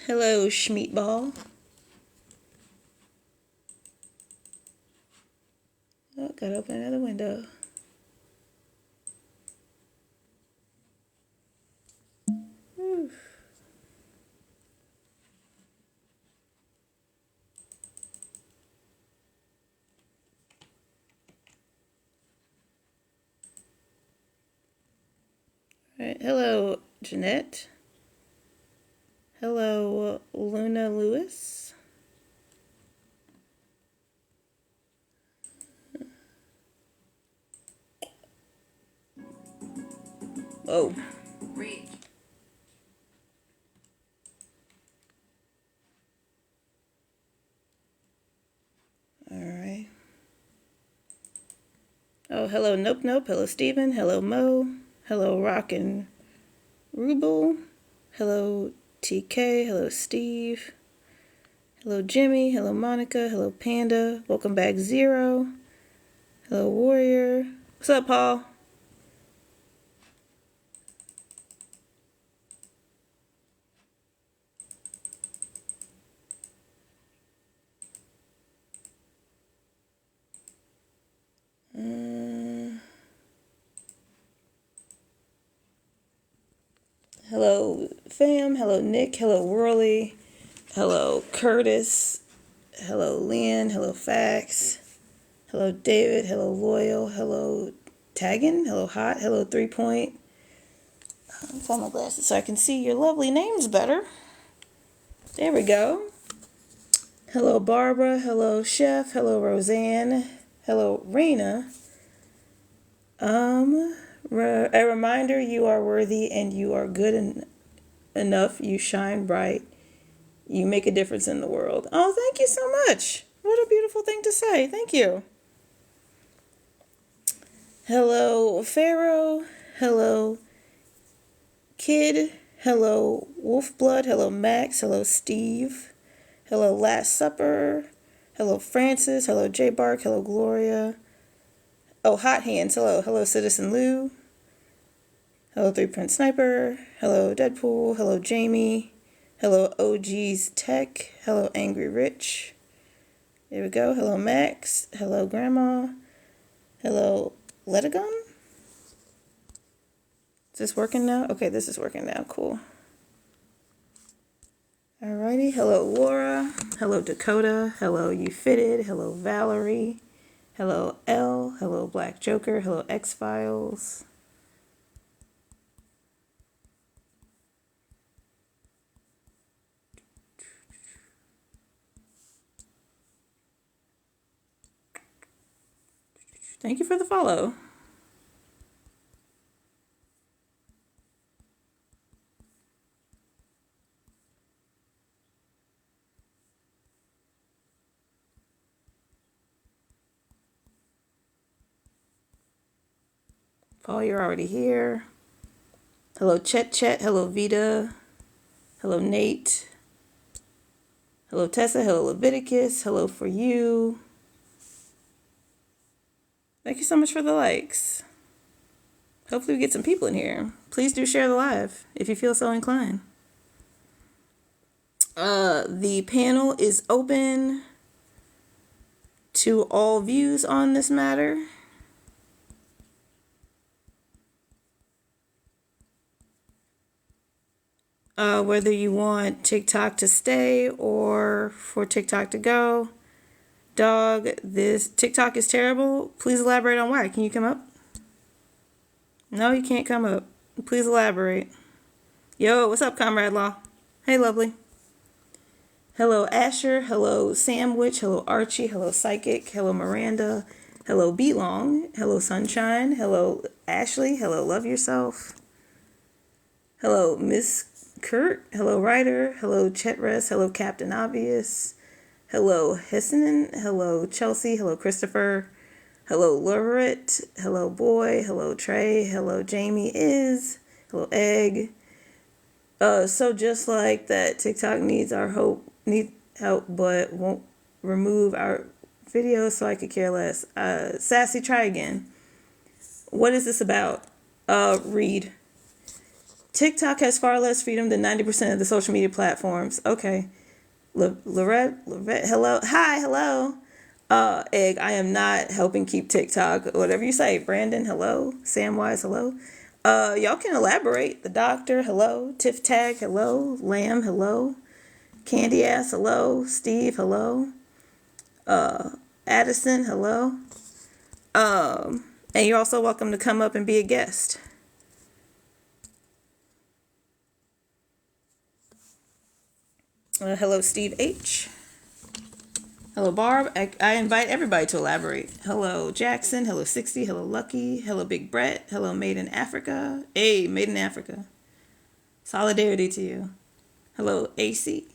Hello, Schmeatball. Oh, gotta open another window. Whew. All right. Hello, Jeanette. Hello, Luna Lewis. Oh. Reach. All right. Oh, hello, Nope Nope. Hello, Stephen. Hello, Mo. Hello, Rockin' Ruble. Hello, TK. Hello, Steve. Hello, Jimmy. Hello, Monica. Hello, Panda. Welcome back, Zero. Hello, Warrior. What's up, Paul? Hello, fam. Hello, Nick. Hello, Worley. Hello, Curtis. Hello, Lynn. Hello, Fax. Hello, David. Hello, Loyal. Hello, Taggin. Hello, Hot. Hello, 3 Point. I'll find my glasses so I can see your lovely names better. There we go. Hello, Barbara. Hello, Chef. Hello, Roseanne. Hello, Raina. A reminder, you are worthy and you are good enough. You shine bright. You make a difference in the world. Oh, thank you so much. What a beautiful thing to say. Thank you. Hello, Pharaoh. Hello, Kid. Hello, Wolfblood. Hello, Max. Hello, Steve. Hello, Last Supper. Hello, Francis. Hello, J Bark. Hello, Gloria. Oh, Hot Hands. Hello. Hello, Citizen Lou. Hello, 3 Prince Sniper. Hello, Deadpool. Hello, Jamie. Hello, OG's Tech. Hello, Angry Rich. There we go. Hello, Max. Hello, Grandma. Hello, Letagon. Is this working now? Okay, this is working now. Cool. Alrighty. Hello, Laura. Hello, Dakota. Hello, You Fitted. Hello, Valerie. Hello, L. Hello, Black Joker. Hello, X-Files. Thank you for the follow. Paul, you're already here. Hello, Chet Chet. Hello, Vita. Hello, Nate. Hello, Tessa. Hello, Leviticus. Hello, For You. Thank you so much for the likes. Hopefully we get some people in here. Please do share the live if you feel so inclined. The panel is open to all views on this matter. Whether you want TikTok to stay or for TikTok to go. Dog, this TikTok is terrible. Please elaborate on why. Can you come up? No, you can't come up. Please elaborate. Yo, what's up, Comrade Law? Hey, lovely. Hello, Asher. Hello, Sandwich. Hello, Archie. Hello, Psychic. Hello, Miranda. Hello, Belong. Hello, Sunshine. Hello, Ashley. Hello, Love Yourself. Hello, Miss Kurt. Hello, Ryder. Hello, Chetres. Hello, Captain Obvious. Hello, Hessenen. Hello, Chelsea. Hello, Christopher. Hello, Lorette. Hello, Boy. Hello, Trey. Hello, Jamie is. Hello, Egg. So just like that, TikTok needs help, but won't remove our videos, so I could care less. Sassy, try again. What is this about? Read. TikTok has far less freedom than 90% of the social media platforms. Okay. Lorette, hello. Hi, hello. Egg, I am not helping keep TikTok. Whatever you say. Brandon, hello. Samwise, hello. Y'all can elaborate. The Doctor, hello. Tiff Tag, hello. Lamb, hello. Candy Ass, hello. Steve, hello. Addison, hello. And you're also welcome to come up and be a guest. Hello, Steve H. Hello, Barb. I invite everybody to elaborate. Hello, Jackson. Hello, 60. Hello, Lucky. Hello, Big Brett. Hello, Made in Africa. Hey, Made in Africa. Solidarity to you. Hello, AC.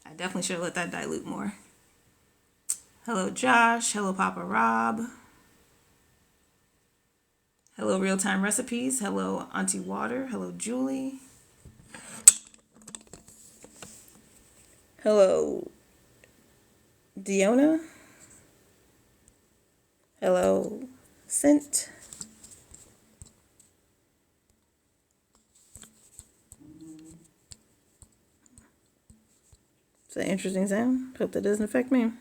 I definitely should have let that dilute more. Hello, Josh. Hello, Papa Rob. Hello, Real Time Recipes. Hello, Auntie Water. Hello, Julie. Hello, Diona. Hello, Scent. It's an interesting sound. Hope that doesn't affect me.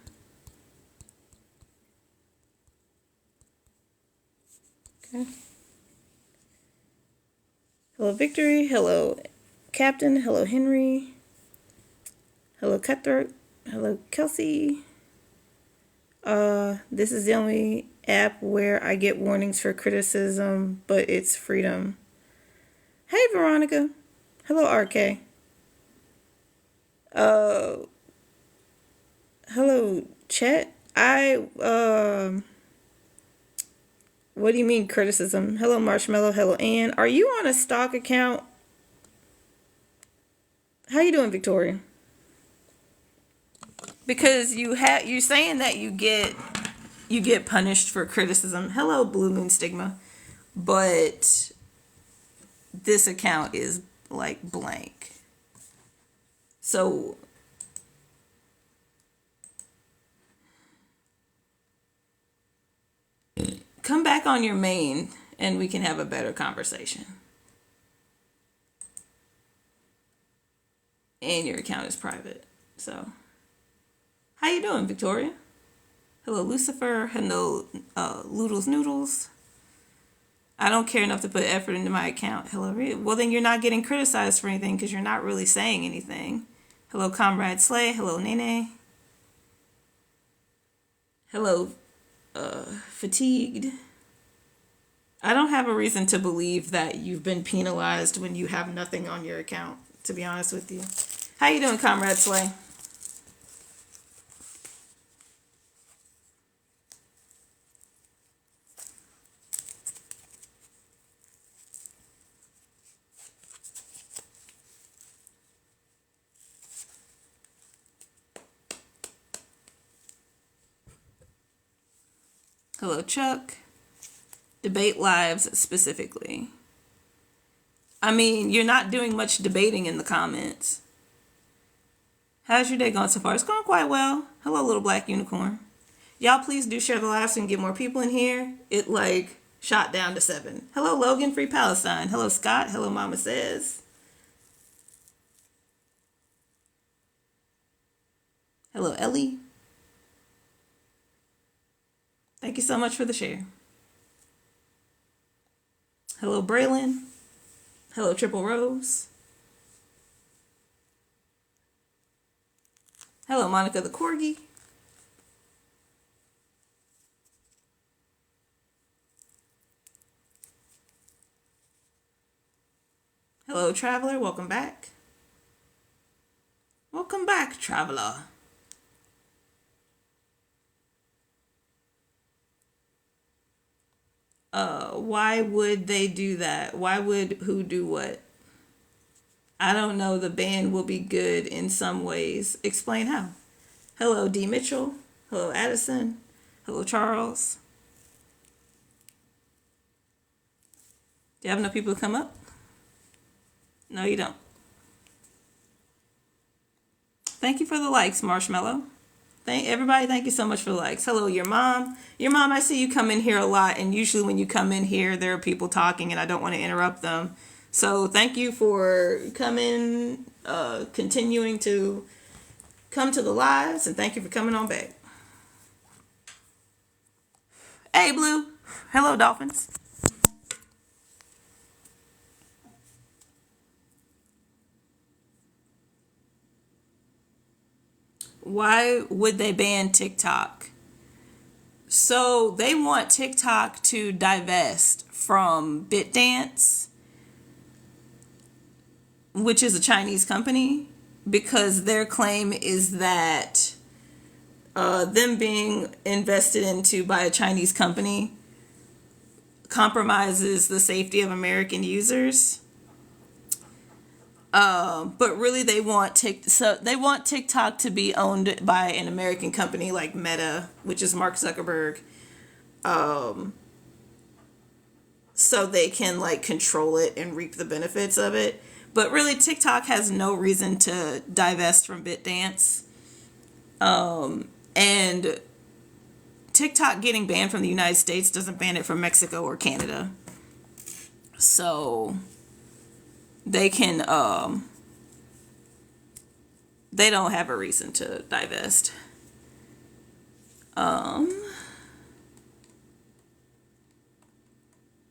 Okay. Hello, Victory. Hello, Captain. Hello, Henry. Hello, Cutthroat. Hello, Kelsey. This is the only app where I get warnings for criticism, but it's freedom. Hey, Veronica. Hello, RK. Hello, Chet. What do you mean criticism? Hello, Marshmallow. Hello, Ann. Are you on a stock account? How you doing, Victoria? Because you're saying that you get punished for criticism. Hello, Blue Moon Stigma. But this account is like blank. So come back on your main and we can have a better conversation. And your account is private. So how you doing, Victoria? Hello, Lucifer. Hello, Loodles Noodles. I don't care enough to put effort into my account. Hello, well then you're not getting criticized for anything because you're not really saying anything. Hello, Comrade Slay. Hello, Nene. Hello, Fatigued. I don't have a reason to believe that you've been penalized when you have nothing on your account, to be honest with you. How you doing, Comrade Slay? Hello, Chuck. Debate lives specifically. I mean, you're not doing much debating in the comments. How's your day going so far? It's going quite well. Hello, Little Black Unicorn. Y'all please do share the live so we can get more people in here. It like shot down to 7. Hello, Logan, Free Palestine. Hello, Scott. Hello, Mama Says. Hello, Ellie. Thank you so much for the share. Hello, Braylon. Hello, Triple Rose. Hello, Monica the Corgi. Hello, Traveler. Welcome back. Welcome back, Traveler. Why would they do that? Why would who do what? I don't know. The ban will be good in some ways. Explain how. Hello, D. Mitchell. Hello, Addison. Hello, Charles. Do you have enough people to come up? No, you don't. Thank you for the likes, Marshmallow. Thank you so much for the likes. Hello, your mom. Your mom, I see you come in here a lot, and usually when you come in here, there are people talking, and I don't want to interrupt them. So thank you for coming, continuing to come to the lives, and thank you for coming on back. Hey, Blue. Hello, Dolphins. Why would they ban TikTok? So they want TikTok to divest from BitDance, which is a Chinese company, because their claim is that them being invested into by a Chinese company compromises the safety of American users. But really, they want TikTok to be owned by an American company like Meta, which is Mark Zuckerberg, so they can like control it and reap the benefits of it. But really, TikTok has no reason to divest from BitDance, and TikTok getting banned from the United States doesn't ban it from Mexico or Canada, so they can they don't have a reason to divest.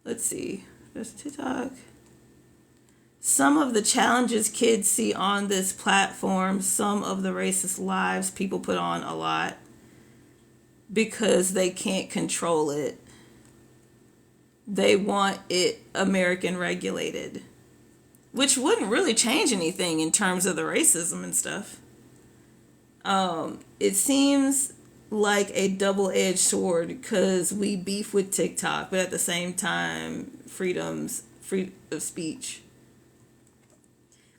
Let's see. There's TikTok. Some of the challenges kids see on this platform, some of the racist lives people put on a lot because they can't control it. They want it American regulated, which wouldn't really change anything in terms of the racism and stuff. It seems like a double-edged sword because we beef with TikTok, but at the same time, freedom of speech.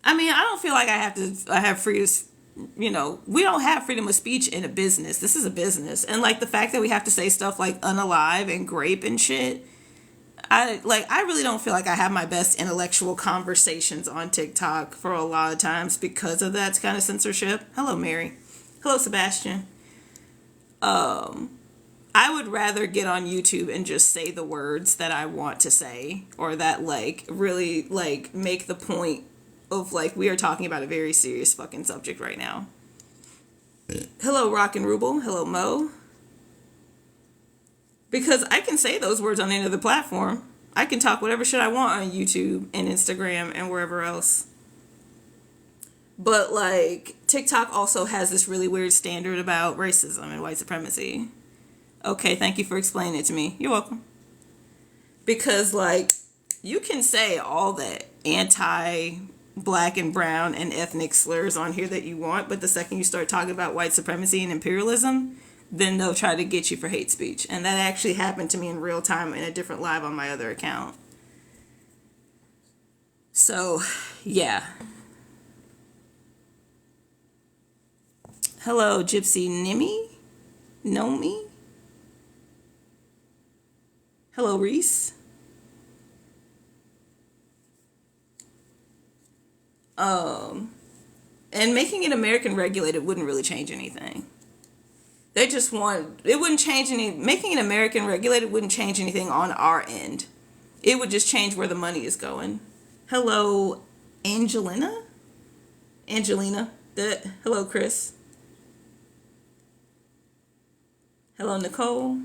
I mean, I don't feel like I have freedom. We don't have freedom of speech in a business. This is a business, and like the fact that we have to say stuff like unalive and grape and shit. I really don't feel like I have my best intellectual conversations on TikTok for a lot of times because of that kind of censorship. Hello, Mary. Hello, Sebastian. I would rather get on YouTube and just say the words that I want to say, or that like really like make the point of like we are talking about a very serious fucking subject right now. Hello, Rock and Ruble. Hello, Mo. Because I can say those words on any other platform. I can talk whatever shit I want on YouTube and Instagram and wherever else. But like TikTok also has this really weird standard about racism and white supremacy. Okay, thank you for explaining it to me. You're welcome. Because like you can say all the anti-black and brown and ethnic slurs on here that you want, but the second you start talking about white supremacy and imperialism, then they'll try to get you for hate speech. And that actually happened to me in real time in a different live on my other account. So, yeah. Hello, Gypsy Nimi? Nomi? Hello, Reese. And making it American regulated wouldn't really change anything. They just want, it wouldn't change making it American regulated wouldn't change anything on our end. It would just change where the money is going. Hello, Angelina? Hello, Chris. Hello, Nicole.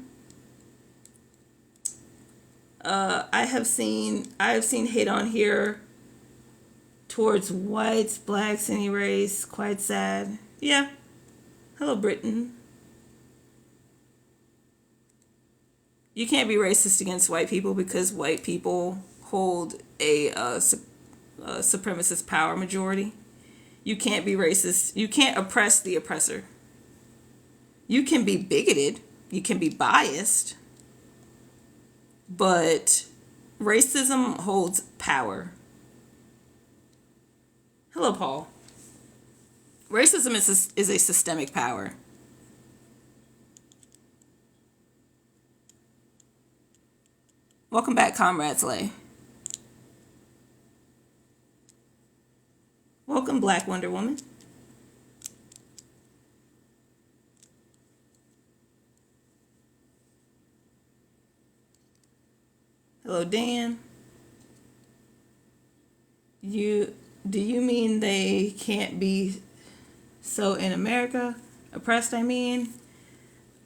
I have seen hate on here towards whites, blacks, any race. Quite sad. Yeah. Hello, Britain. You can't be racist against white people because white people hold a supremacist power majority. You can't be racist. You can't oppress the oppressor. You can be bigoted. You can be biased. But racism holds power. Hello, Paul. Racism is a systemic power. Welcome back, Comrade Slay. Welcome, Black Wonder Woman. Hello, Dan. Do you mean they can't be so in America? Oppressed, I mean.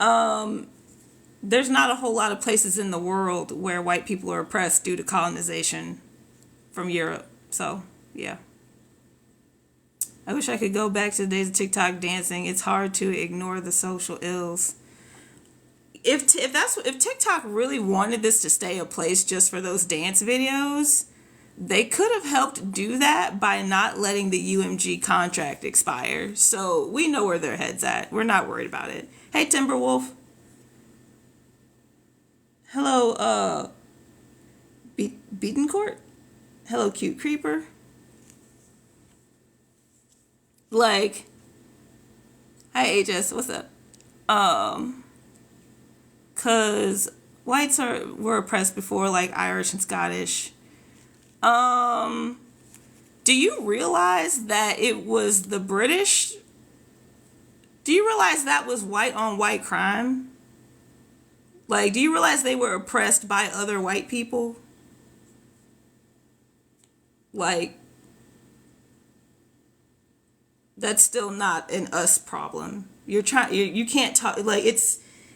There's not a whole lot of places in the world where white people are oppressed due to colonization from Europe. So, yeah. I wish I could go back to the days of TikTok dancing. It's hard to ignore the social ills. If TikTok really wanted this to stay a place just for those dance videos, they could have helped do that by not letting the UMG contract expire. So we know where their head's at. We're not worried about it. Hey, Timberwolf. Hello, Beatoncourt. Hello, Cute Creeper. Like, hi, HS. What's up? Cause whites were oppressed before, like Irish and Scottish. Do you realize that it was the British? Do you realize that was white on white crime? Like, do you realize they were oppressed by other white people? Like, that's still not an us problem. You can't talk, like,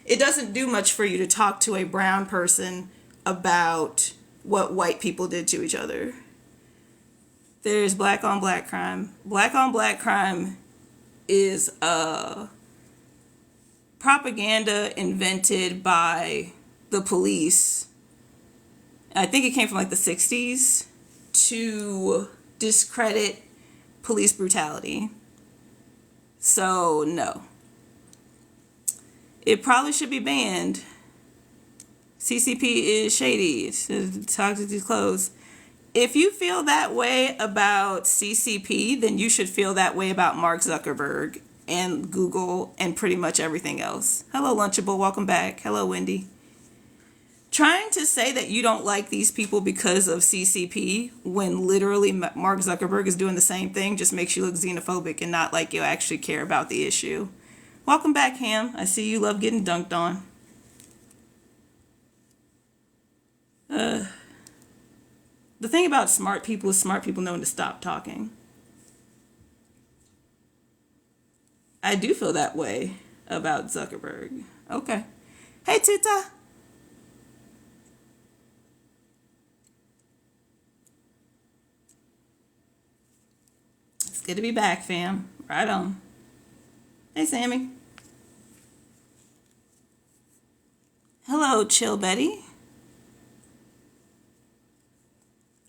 it doesn't do much for you to talk to a brown person about what white people did to each other. There's black on black crime. Black on black crime is propaganda invented by the police. I think it came from like the 60s to discredit police brutality. So no. It probably should be banned. CCP is shady. It's toxic to clothes. If you feel that way about CCP, then you should feel that way about Mark Zuckerberg and Google and pretty much everything else. Hello, Lunchable. Welcome back. Hello, Wendy. Trying to say that you don't like these people because of CCP when literally Mark Zuckerberg is doing the same thing just makes you look xenophobic and not like you actually care about the issue. Welcome back, Ham. I see you love getting dunked on. The thing about smart people is smart people knowing to stop talking. I do feel that way about Zuckerberg. Okay. Hey, Tita. It's good to be back, fam. Right on. Hey, Sammy. Hello, Chill Betty.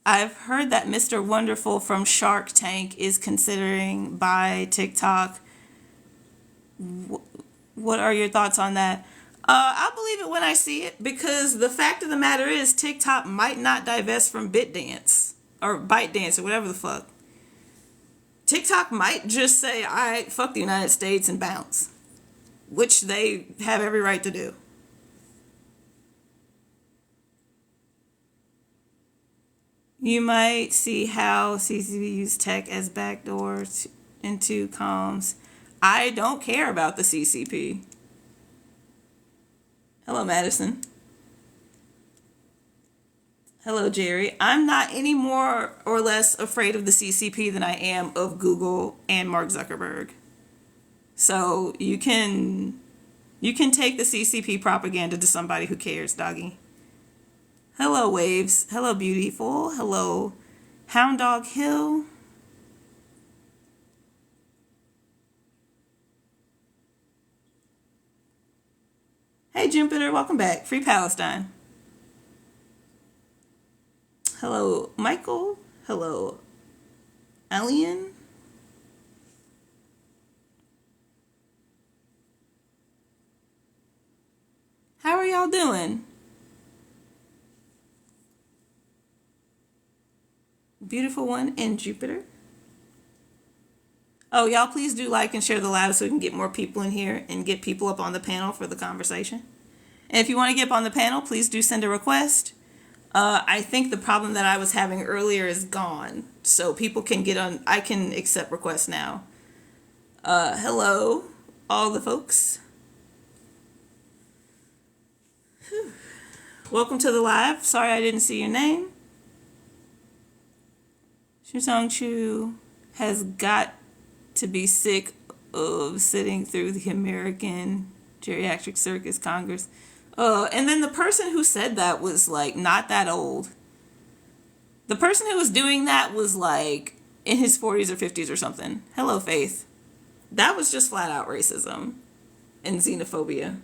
I've heard that Mr. Wonderful from Shark Tank is considering buy TikTok. What are your thoughts on that? I'll believe it when I see it, because the fact of the matter is TikTok might not divest from BitDance or ByteDance or whatever the fuck. TikTok might just say, all right, fuck the United States and bounce, which they have every right to do. You might see how CCP use tech as backdoors into comms. I don't care about the CCP. Hello, Madison. Hello, Jerry. I'm not any more or less afraid of the CCP than I am of Google and Mark Zuckerberg. So you can take the CCP propaganda to somebody who cares, doggy. Hello, Waves. Hello, Beautiful. Hello, Hound Dog Hill. Hey, Jupiter. Welcome back. Free Palestine. Hello, Michael. Hello, Alien. How are y'all doing? Beautiful one and Jupiter. Oh, y'all please do like and share the live so we can get more people in here and get people up on the panel for the conversation. And if you want to get up on the panel, please do send a request. I think the problem that I was having earlier is gone. So people can get on, I can accept requests now. Hello, all the folks. Whew. Welcome to the live. Sorry I didn't see your name. Shutong Chu has got to be sick of sitting through the American Geriatric Circus Congress. And then the person who said that was like not that old. The person who was doing that was like in his 40s or 50s or something. Hello, Faith. That was just flat out racism and xenophobia.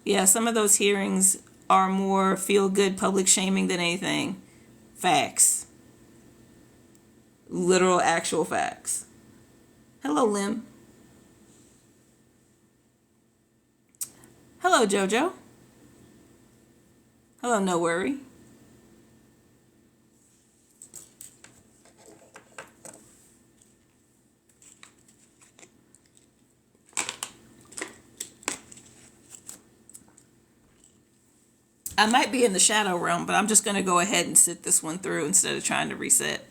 Yeah, some of those hearings are more feel-good public shaming than anything. Facts. Literal, actual facts. Hello, Lim. Hello, Jojo. Hello, No Worry. I might be in the shadow realm, but I'm just going to go ahead and sit this one through instead of trying to reset.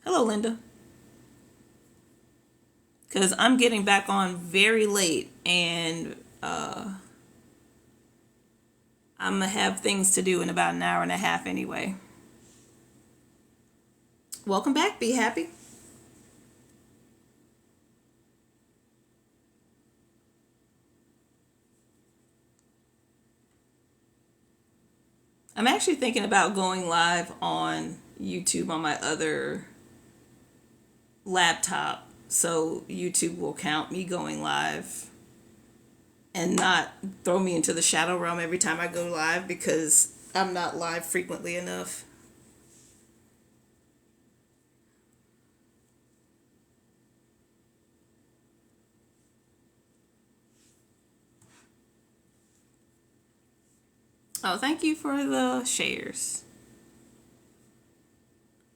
Hello, Linda. Because I'm getting back on very late, and I'm going to have things to do in about an hour and a half anyway. Welcome back. Be happy. I'm actually thinking about going live on YouTube on my other laptop, so YouTube will count me going live and not throw me into the shadow realm every time I go live, because I'm not live frequently enough. Oh, thank you for the shares.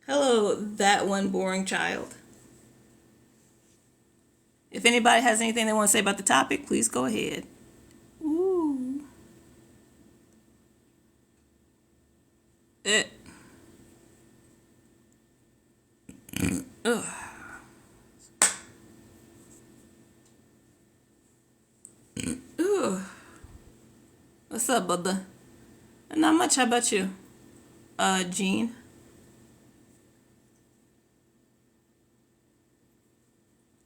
Hello, that one boring child. If anybody has anything they want to say about the topic, please go ahead. Ooh. Ugh. Ugh. What's up, Bubba? Not much. How about you, Jean?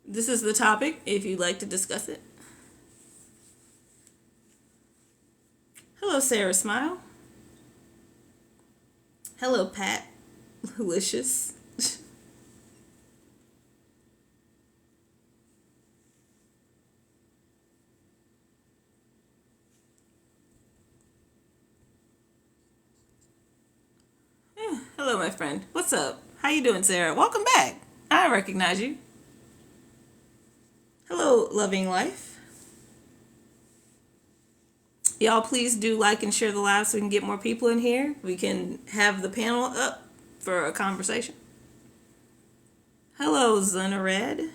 This is the topic, if you'd like to discuss it. Hello, Sarah Smile. Hello, Pat. Delicious. Hello, my friend. What's up? How you doing, Sarah? Welcome back. I recognize you. Hello, Loving Life. Y'all please do like and share the live so we can get more people in here. We can have the panel up for a conversation. Hello, Zunared.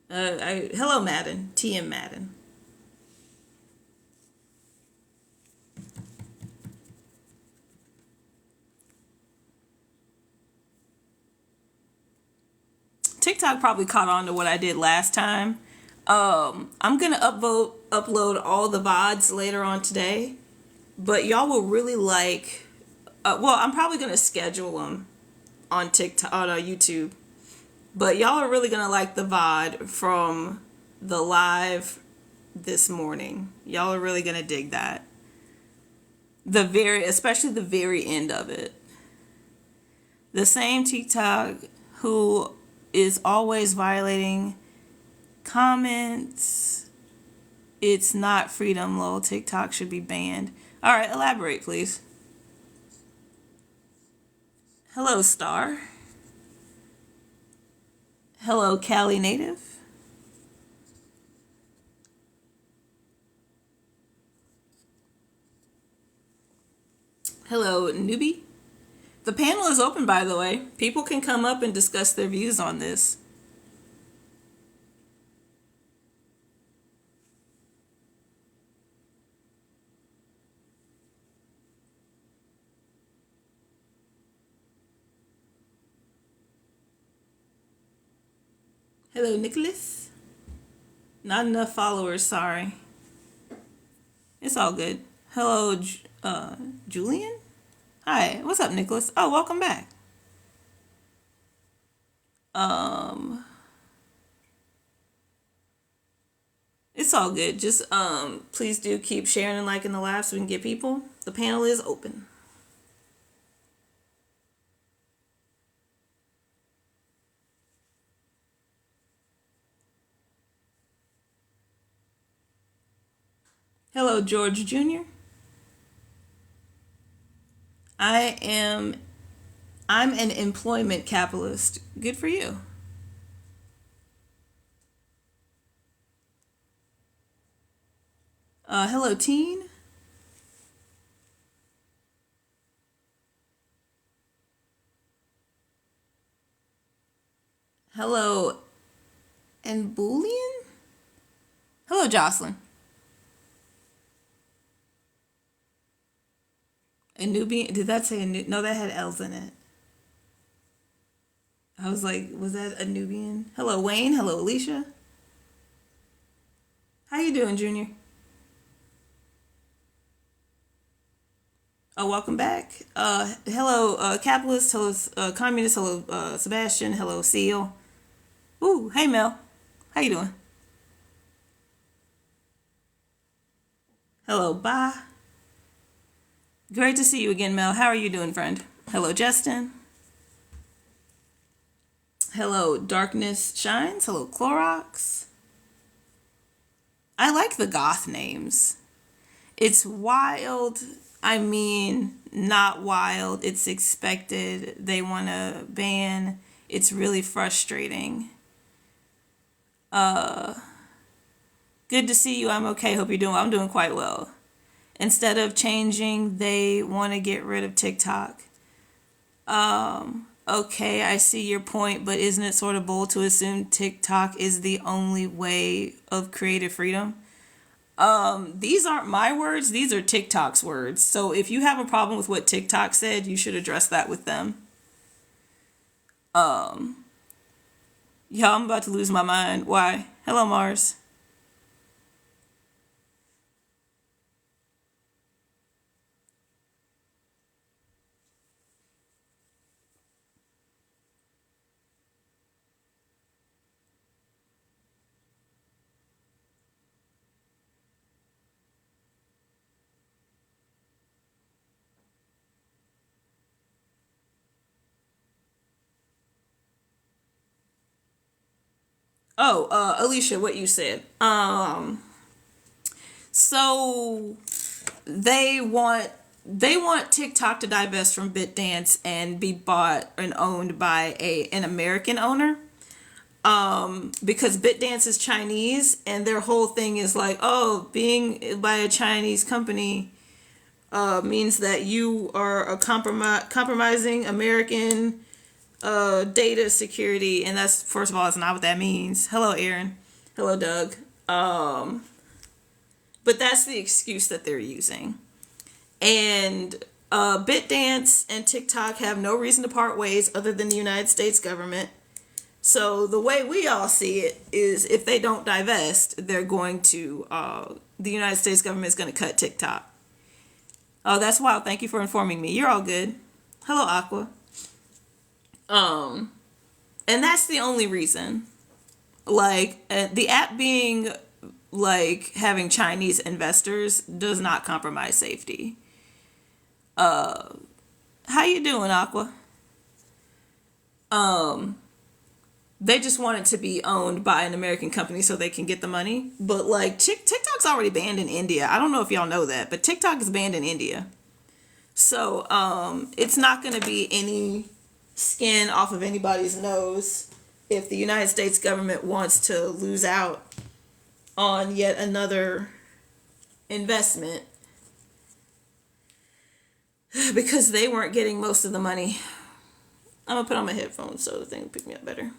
Hello, Madden. TM Madden. TikTok probably caught on to what I did last time. I'm gonna upload all the VODs later on today, but y'all will really like. Well, I'm probably gonna schedule them on TikTok, on YouTube, but y'all are really gonna like the VOD from the live this morning. Y'all are really gonna dig that. Especially the very end of it. The same TikTok who is always violating comments. It's not freedom, lol. TikTok should be banned. All right, elaborate, please. Hello, Star. Hello, Cali native. Hello, newbie. The panel is open, by the way. People can come up and discuss their views on this. Hello, Nicholas. Not enough followers, sorry. It's all good. Hello, Julian? Hi, what's up, Nicholas? Oh, welcome back. It's all good. Just, please do keep sharing and liking the live so we can get people. The panel is open. Hello, George Jr. I'm an employment capitalist. Good for you. Hello, teen. Hello, and Boolean? Hello, Jocelyn. A Nubian? Did that say a new? No, that had L's in it. I was like, was that a Nubian? Hello, Wayne. Hello, Alicia. How you doing, Junior? Oh, welcome back. Hello, capitalist. Hello, communist. Hello, Sebastian. Hello, Seal. Ooh, hey, Mel. How you doing? Hello, bye. Great to see you again, Mel. How are you doing, friend? Hello, Justin. Hello, Darkness Shines. Hello, Clorox. I like the goth names. It's wild. I mean, not wild. It's expected. They want to ban. It's really frustrating. Good to see you. I'm okay. Hope you're doing well. I'm doing quite well. Instead of changing, they want to get rid of TikTok. Okay, I see your point, but isn't it sort of bold to assume TikTok is the only way of creative freedom? These aren't my words, these are TikTok's words. So if you have a problem with what TikTok said, you should address that with them. Yeah, I'm about to lose my mind. Why? Hello, Mars. Oh, Alicia, what you said. So they want TikTok to divest from BitDance and be bought and owned by an American owner. Because BitDance is Chinese and their whole thing is like, oh, being by a Chinese company means that you are a compromising American data security, and that's, first of all, that's not what that means. Hello, Aaron. Hello, Doug. But that's the excuse that they're using. And BitDance and TikTok have no reason to part ways other than the United States government. So the way we all see it is if they don't divest, they're going to, the United States government is going to cut TikTok. Oh, that's wild. Thank you for informing me. You're all good. Hello, Aqua. And that's the only reason. Like, the app being, like, having Chinese investors does not compromise safety. How you doing, Aqua? They just want it to be owned by an American company so they can get the money. But, like, TikTok's already banned in India. I don't know if y'all know that, but TikTok is banned in India. So, it's not going to be any skin off of anybody's nose if the United States government wants to lose out on yet another investment because they weren't getting most of the money. I'm going to put on my headphones so the thing will pick me up better.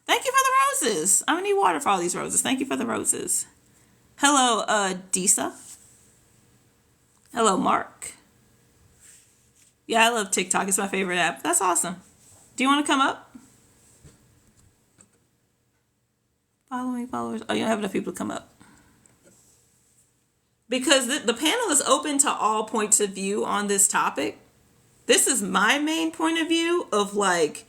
Thank you for the roses. I'm going to need water for all these roses. Thank you for the roses. Hello, Disa. Hello, Mark. Yeah, I love TikTok. It's my favorite app. That's awesome. Do you want to come up? Following followers. Oh, you don't have enough people to come up. Because the panel is open to all points of view on this topic. This is my main point of view of like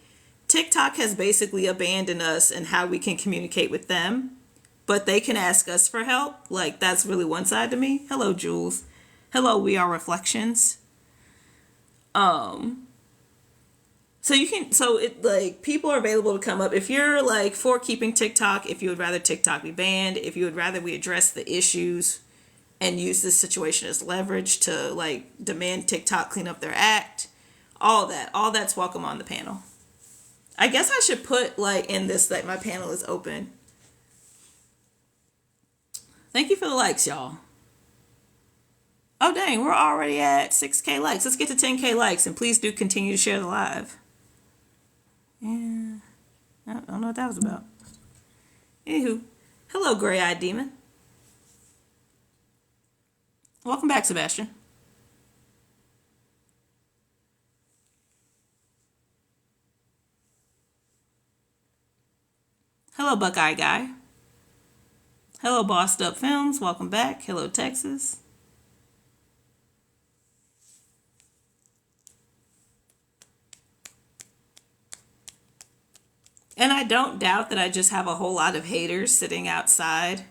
TikTok has basically abandoned us and how we can communicate with them, but they can ask us for help. Like that's really one side to me. Hello, Jules. Hello, we are reflections. Um, so you can so it like people are available to come up if you're like for keeping TikTok, if you would rather TikTok be banned, if you would rather we address the issues and use this situation as leverage to like demand TikTok clean up their act. All that's welcome on the panel. I guess I should put like in this that my panel is open. Thank you for the likes, y'all. Oh dang, we're already at 6K likes. Let's get to 10K likes and please do continue to share the live. Yeah. I don't know what that was about. Anywho, hello Gray Eyed Demon. Welcome back, Sebastian. Hello Buckeye Guy. Hello Bossed Up Films. Welcome back. Hello Texas. And I don't doubt that I just have a whole lot of haters sitting outside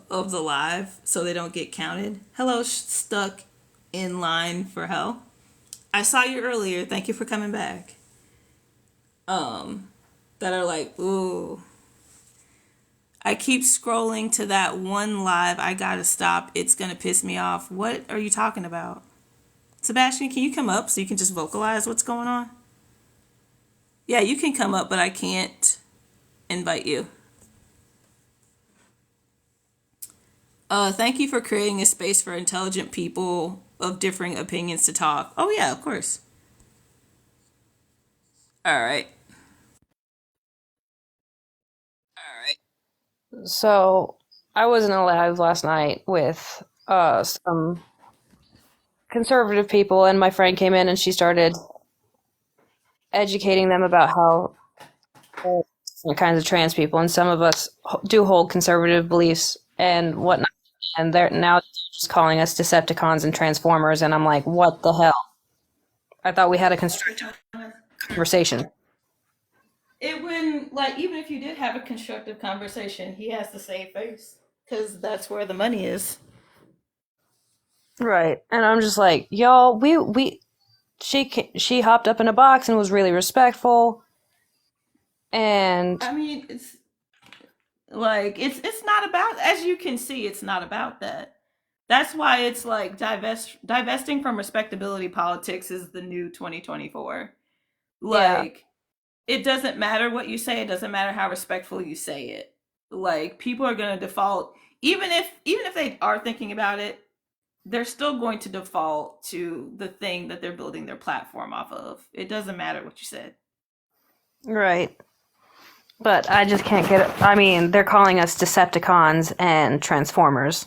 of the live so they don't get counted. Hello Stuck in Line for Hell. I saw you earlier. Thank you for coming back. That are like, ooh. I keep scrolling to that one live. I gotta stop. It's gonna piss me off. What are you talking about? Sebastian, can you come up so you can just vocalize what's going on? Yeah, you can come up, but I can't invite you. Thank you for creating a space for intelligent people of differing opinions to talk. Oh yeah, of course. All right. So I was in a live last night with some conservative people, and my friend came in and she started educating them about how there are different kinds of trans people, and some of us do hold conservative beliefs and whatnot. And they're now just calling us Decepticons and Transformers, and I'm like, what the hell? I thought we had a constructive conversation. It wouldn't like even if you did have a constructive conversation, he has to save face because that's where the money is. Right. And I'm just like, y'all, she hopped up in a box and was really respectful, and I mean, it's like it's not about as you can see, it's not about that. That's why it's like divesting from respectability politics is the new 2024. yeah, Like it doesn't matter what you say, it doesn't matter how respectful you say it. Like people are going to default even if they are thinking about it, they're still going to default to the thing that they're building their platform off of. It doesn't matter what you said. right. But I just can't get it. I mean, they're calling us Decepticons and Transformers.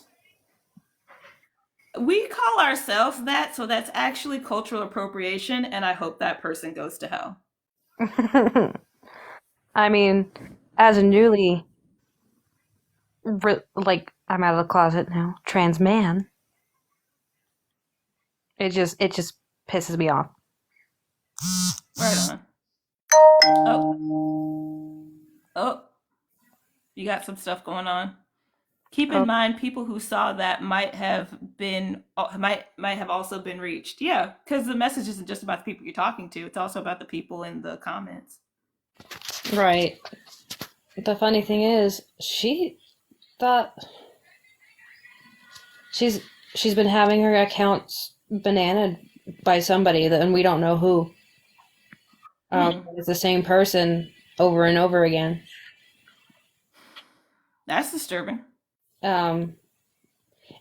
We call ourselves that, so that's actually cultural appropriation, and I hope that person goes to hell. I mean, as a newly, like, I'm out of the closet now, trans man, it just pisses me off. Right on. Oh, oh, you got some stuff going on. Keep in Oh, mind, people who saw that might have also been reached. Yeah, because the message isn't just about the people you're talking to; it's also about the people in the comments. right. The funny thing is, she thought she's she's been having her accounts bananaed by somebody that, and we don't know who. Hmm, It's the same person over and over again. that's disturbing. Um,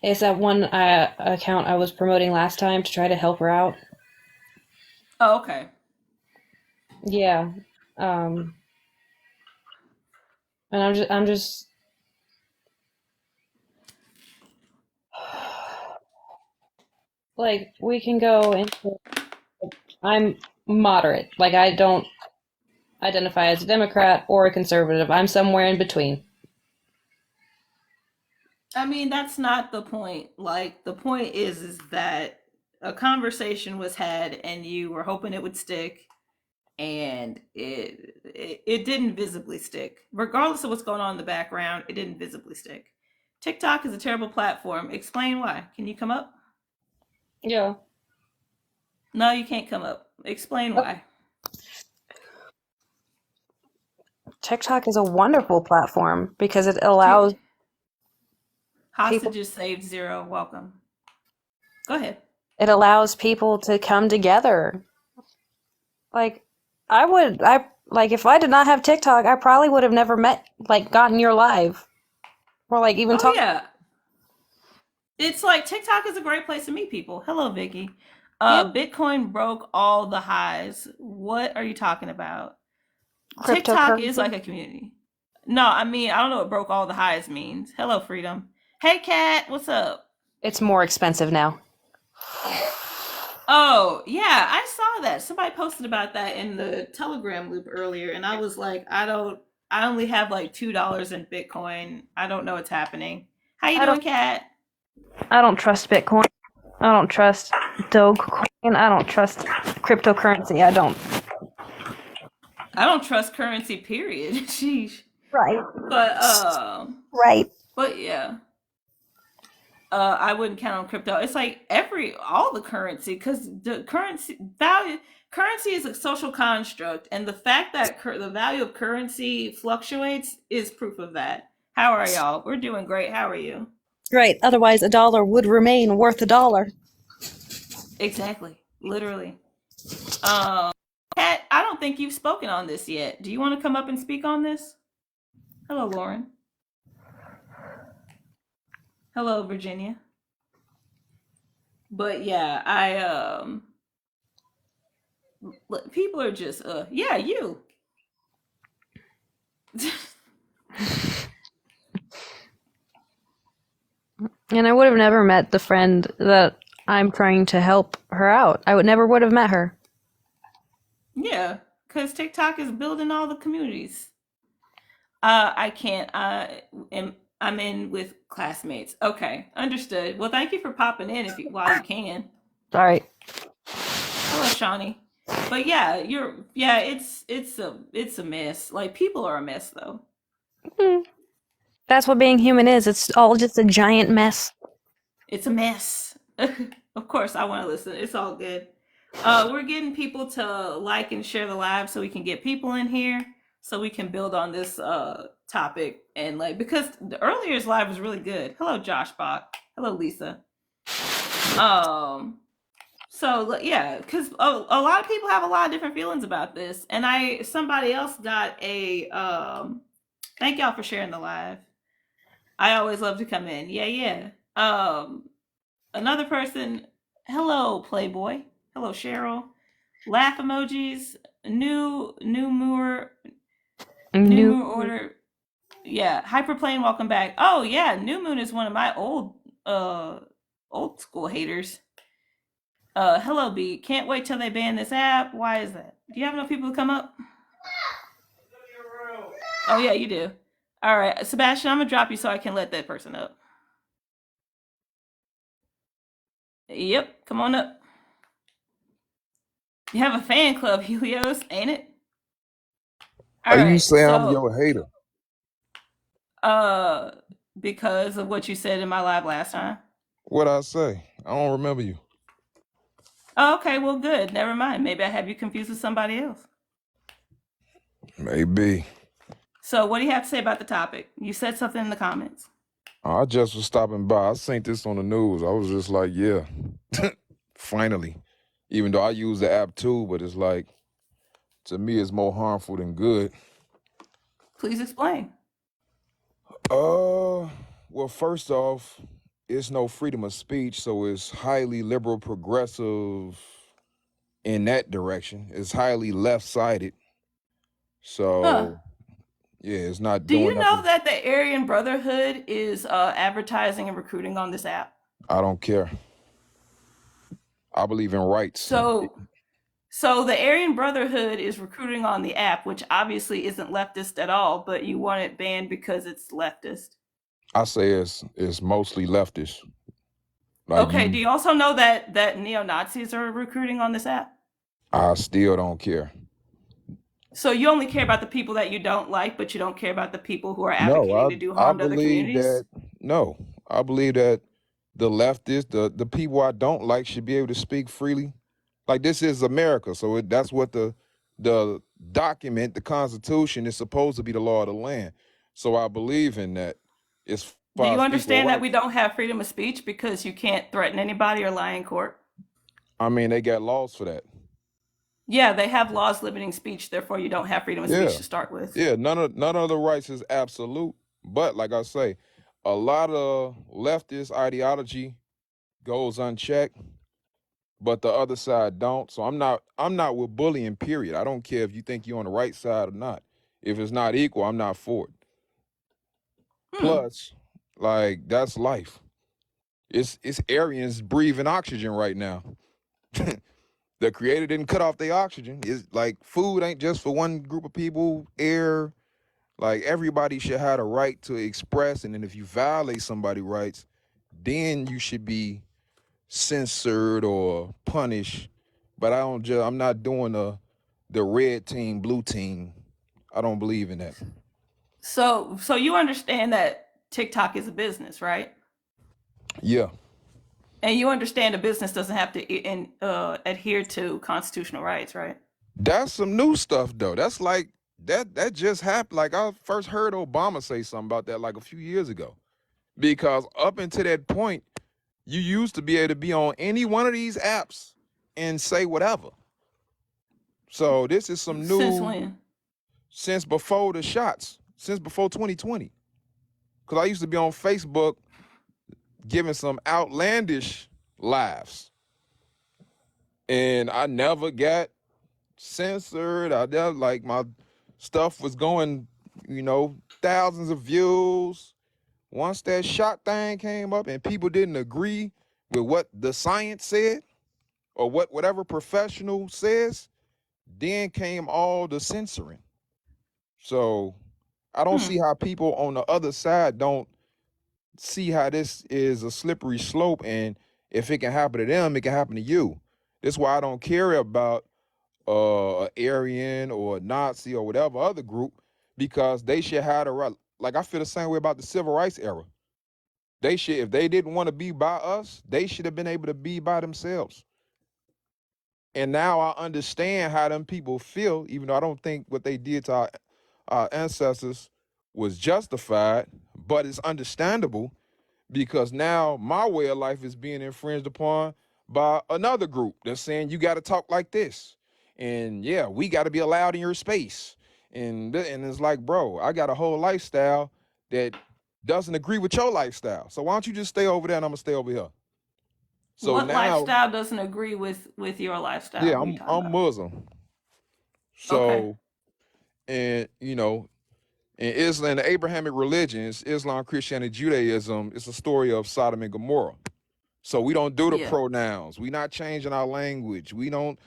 it's that one account I was promoting last time to try to help her out. Oh, okay. Yeah. Um, and I'm just like we can go into. I'm moderate. Like, I don't identify as a Democrat or a conservative. I'm somewhere in between. I mean, that's not the point. Like, the point is that a conversation was had and you were hoping it would stick, and it didn't visibly stick. Regardless of what's going on in the background, it didn't visibly stick. TikTok is a terrible platform. Explain why. Can you come up? Yeah. No, you can't come up. Explain why. TikTok is a wonderful platform because it allows people Hostages saved zero. Welcome. Go ahead. to come together. Like, I like, if I did not have TikTok, I probably would have never gotten your live or like even Oh talked. yeah, it's like TikTok is a great place to meet people. Hello, Vicky. Yeah, Bitcoin broke all the highs. What are you talking about? TikTok is cryptocurrency. like a community. No, I mean, I don't know what broke all the highs means. Hello, Freedom. Hey, Kat, what's up? It's more expensive now. Oh, yeah, I saw that. Somebody posted about that in the Telegram loop earlier, and I was like, I only have like $2 in Bitcoin. I don't know what's happening. How you I don't doing, Kat? I don't trust Bitcoin. I don't trust Dogecoin. I don't trust cryptocurrency. I don't. I don't trust currency, period. Sheesh. Right. But Right. but yeah. I wouldn't count on crypto. It's like all the currency, because the currency is a social construct, and the fact that the value of currency fluctuates is proof of that. How are y'all? We're doing great. How are you? Right. Otherwise, a dollar would remain worth a dollar. Exactly. Literally. Um, Kat, I don't think you've spoken on this yet. Do you want to come up and speak on this? Hello, Lauren. Hello, Virginia. But yeah, people are just yeah, you. And I would have never met the friend that I'm trying to help her out. I would have met her. Yeah, because TikTok is building all the communities. I can't. I'm in with classmates. Okay, understood. Well, thank you for popping in while you can. Sorry. Hello, Shawnee. But yeah, yeah. It's a mess. Like, people are a mess though. That's what being human is. It's all just a giant mess. It's a mess. Of course, I want to listen. It's all good. We're getting people to like and share the live so we can get people in here, so we can build on this topic, and like, because the earlier's live was really good. Hello, Josh Bach. Hello, Lisa. Um, so yeah, because a lot of people have a lot of different feelings about this, and somebody else got a thank y'all for sharing the live. I always love to come in. Yeah, yeah. Another person. Hello, Playboy. Hello, Cheryl. Laugh emojis. New moor new New. moor order. Yeah, hyperplane. Welcome back. Oh yeah, New Moon is one of my old school haters. Hello B. Can't wait till they ban this app. Why is that? Do you have enough people to come up? Oh yeah, you do. All right, Sebastian, I'm gonna drop you so I can let that person up. Yep, come on up. You have a fan club, Helios, ain't it? All Why you right, say I'm so your hater? uh, because of what you said in my live last time. What I say? I don't remember you. Oh, okay, well, good. Never mind. Maybe I have you confused with somebody else. Maybe. So, what do you have to say about the topic? You said something in the comments. I just was stopping by. I seen this on the news. I was just like, yeah, finally. Even though I use the app too, but it's like, to me, it's more harmful than good. Please explain. Well, first off, it's no freedom of speech, so it's highly liberal progressive in that direction. It's highly left-sided. Huh. So, yeah, it's not Do doing you know nothing. that the Aryan Brotherhood is advertising and recruiting on this app? I don't care. I believe in rights. So, So the Aryan Brotherhood is recruiting on the app, which obviously isn't leftist at all, but you want it banned because it's leftist. I say it's mostly leftist. Like Okay, do you, you also know that neo-Nazis are recruiting on this app? I still don't care. So you only care about the people that you don't like, but you don't care about the people who are No, advocating to do I harm to other believe communities? that no, I believe that the leftists, the people I don't like, should be able to speak freely. Like this is America, so that's what the document, the Constitution, is supposed to be the law of the land. So I believe in that as Do far you as equal understand that we rights. don't have freedom of speech because you can't threaten anybody or lie in court? I mean, they got laws for that. Yeah, they have laws limiting speech, therefore you don't have freedom of speech Yeah, to start with. yeah. None of the rights is absolute, but like I say, a lot of leftist ideology goes unchecked, but the other side don't. So I'm not with bullying, period. I don't care if you think you're on the right side or not. If it's not equal, I'm not for it. Hmm. Plus, like that's life. It's Aryans breathing oxygen right now. The creator didn't cut off their oxygen. It's like food ain't just for one group of people, air, like everybody should have the right to express, and then if you violate somebody's rights, then you should be censored or punished. But I'm not doing the red team, blue team. I don't believe in that. So you understand that TikTok is a business, right? Yeah. And you understand a business doesn't have to adhere to constitutional rights, right? That's some new stuff though. That's like that just happened. Like I first heard Obama say something about that like a few years ago. Because up until that point, you used to be able to be on any one of these apps and say whatever. So this is some Since new when? since before the shots, since before 2020. Because I used to be on Facebook giving some outlandish lives. And I never got censored. I never, like, my stuff was going, thousands of views. Once that shot thing came up and people didn't agree with what the science said or whatever professional says, then came all the censoring. So I don't see Hmm. how people on the other side don't see how this is a slippery slope, and if it can happen to them, it can happen to you. That's why I don't care about a Aryan or a Nazi or whatever other group, because they should have the right. Like I feel the same way about the civil rights era. They should, if they didn't want to be by us, they should have been able to be by themselves. And now I understand how them people feel, even though I don't think what they did to our ancestors was justified, but it's understandable because now my way of life is being infringed upon by another group that's saying you got to talk like this. And yeah, we got to be allowed in your space. And it's like, bro, I got a whole lifestyle that doesn't agree with your lifestyle. So why don't you just stay over there and I'm going to stay over here? So What now, lifestyle doesn't agree with your lifestyle? yeah, What are you talking I'm about? Muslim. Okay. So, and in Islam, the Abrahamic religions, Islam, Christianity, Judaism, it's a story of Sodom and Gomorrah. So we don't do the Yeah. pronouns. We not changing our language. We don't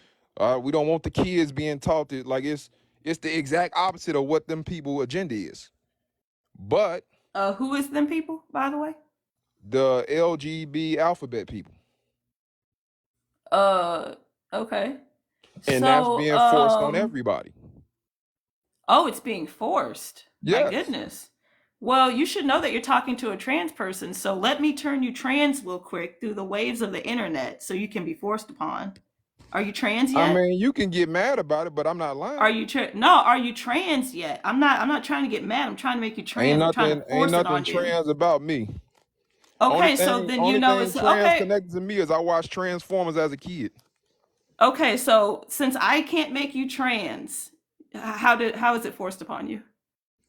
want the kids being taught it like it's the exact opposite of what them people agenda is. But Who is them people, by the way? the LGB alphabet people, Uh, okay. and that's So, being forced on everybody. oh, it's being forced. My Yes. goodness. Well, you should know that you're talking to a trans person, so let me turn you trans real quick through the waves of the internet so you can be forced upon. Are you trans I yet? mean, you can get mad about it, but I'm not Are lying. you no, are you trans yet? I'm not trying to get mad. I'm trying to make you Ain't trans. I'm trying to nothing, ain't force it nothing on you. trans about me. Only Okay, so thing, then you only know thing it's trans okay. connected to me is I watched Transformers as a kid. Okay, so since I can't make you trans, how is it forced upon you?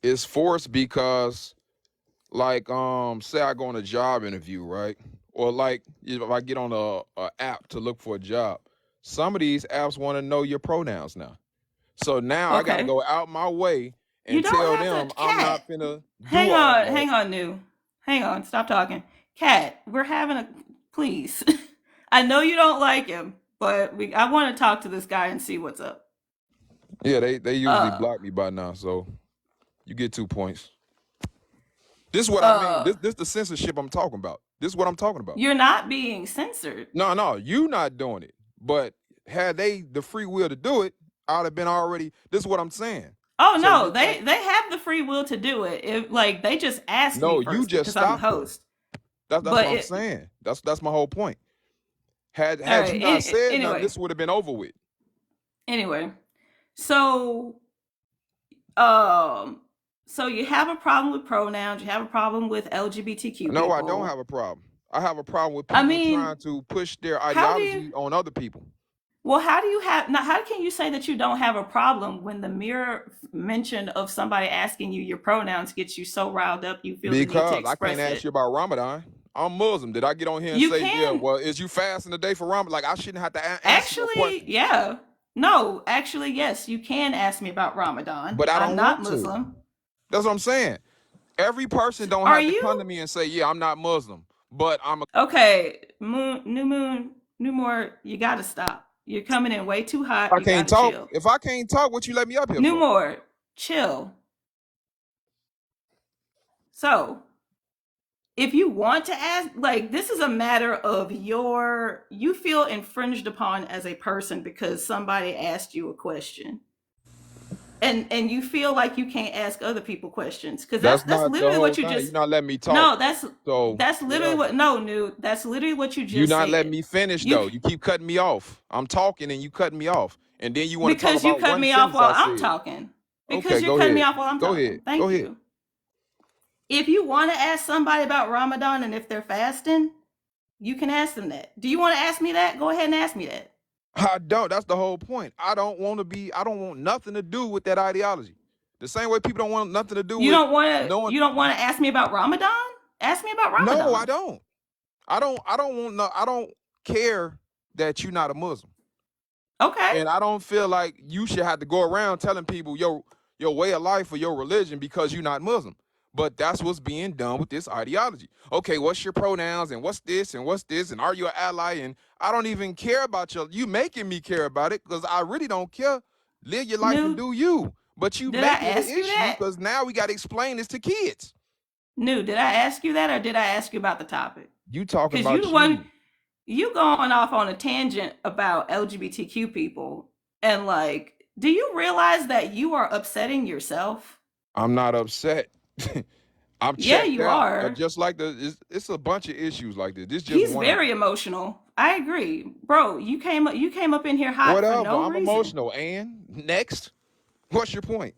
It's forced because, like, say I go on a job interview, right? Or like if I get on a app to look for a job, some of these apps want to know your pronouns now. So now I got to Okay. go out my way You and don't tell have them to, I'm Cat. not finna do all that. Hang on, new. Hang on, stop talking. Cat, we're having a please. I know you don't like him, but I want to talk to this guy and see what's up. Yeah, they usually block me by now, so you get 2 points. This is what I mean. This the censorship I'm talking about. This is what I'm talking about. You're not being censored. No, you not doing it. But had they the free will to do it, I'd have been already. This is what I'm saying. Oh no, they have the free will to do it. If like they just asked me first you just because I'm the stopped them. host. That's what I'm saying. That's my whole point. Had right, you not said nothing, this would have been over with. Anyway, so you have a problem with pronouns. You have a problem with LGBTQ people. No, I don't have a problem. I have a problem with people trying to push their ideology on other people. Well, how can you say that you don't have a problem when the mere mention of somebody asking you your pronouns gets you so riled up you feel the need to express it? Because I can't ask you about Ramadan. I'm Muslim. Did I get on here and yeah, well, is you fasting the day for Ramadan? Like, I shouldn't have to answer your question. Yeah. No, actually, yes, you can ask me about Ramadan. But I'm not Muslim. That's what I'm saying. Every person don't have to come to me and say, yeah, I'm not Muslim, but I'm Okay, New Moore, you got to stop. You're coming in way too hot. I can't talk. Chill. If I can't talk, what you let me up here New for? Moore, chill. So, if you want to ask, like, this is a matter of you feel infringed upon as a person because somebody asked you a question. And you feel like you can't ask other people questions because that's literally what you just. You're not letting me talk. No, that's literally what. No, New. That's literally what you just. You're not letting me finish though. You keep cutting me off. I'm talking and you cutting me off, and then you want to talk about because you cut me off while I'm talking. Because you're cutting me off while I'm talking. Go ahead. Thank you. If you want to ask somebody about Ramadan and if they're fasting, you can ask them that. Do you want to ask me that? Go ahead and ask me that. I don't. That's the whole point. I don't want nothing to do with that ideology. The same way people don't want nothing to do with. You don't want to ask me about Ramadan? Ask me about Ramadan. No, I don't. I don't care that you're not a Muslim. Okay. And I don't feel like you should have to go around telling people your way of life or your religion because you're not Muslim. But that's what's being done with this ideology. Okay, what's your pronouns and what's this and are you an ally? And I don't even care about you making me care about it because I really don't care. Live your life and do you. But you make it an issue because now we got to explain this to kids. No, did I ask you that or did I ask you about the topic? You talking about you going off on a tangent about LGBTQ people and like, do you realize that you are upsetting yourself? I'm not upset. I'm you are. Just like it's a bunch of issues like this. He's very emotional. I agree, bro. You came up in here hot Whatever. For no I'm reason. Emotional. And next, what's your point?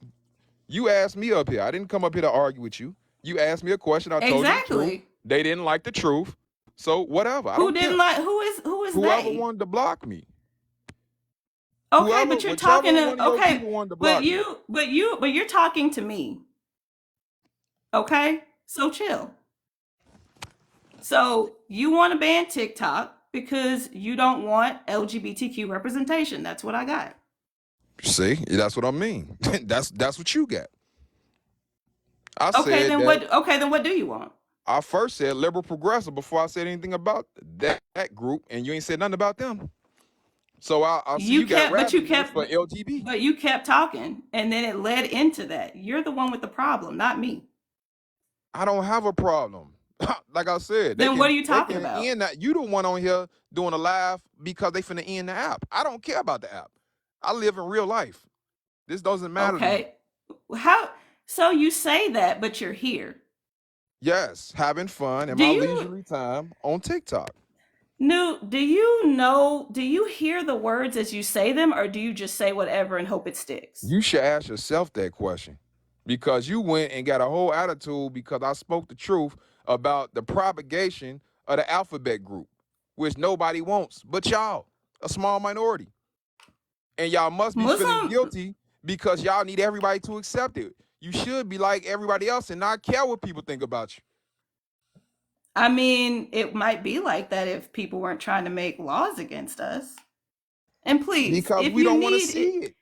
You asked me up here. I didn't come up here to argue with you. You asked me a question. I told you the truth. They didn't like the truth. So whatever. Who didn't like? Who is whoever wanted to block me. Okay, but you're talking to okay, but you're talking to me. Okay, so chill. So you want to ban TikTok because you don't want LGBTQ representation. That's what I got. See, that's what I mean. that's what you got. Then what do you want? I first said liberal progressive before I said anything about that group, and you ain't said nothing about them. So I see you kept for LGBT. But you kept talking, and then it led into that. You're the one with the problem, not me. I don't have a problem. Like I said. Then what are you talking about? You the one on here doing a live because they finna end the app. I don't care about the app. I live in real life. This doesn't matter to me. How? So you say that, but you're here. Yes, having fun in my leisurely time on TikTok. No, do you hear the words as you say them, or do you just say whatever and hope it sticks? You should ask yourself that question. Because you went and got a whole attitude because I spoke the truth about the propagation of the alphabet group, which nobody wants but y'all, a small minority. And y'all must be feeling guilty because y'all need everybody to accept it. You should be like everybody else and not care what people think about you. I mean, it might be like that if people weren't trying to make laws against us. And please, because we don't want to see it.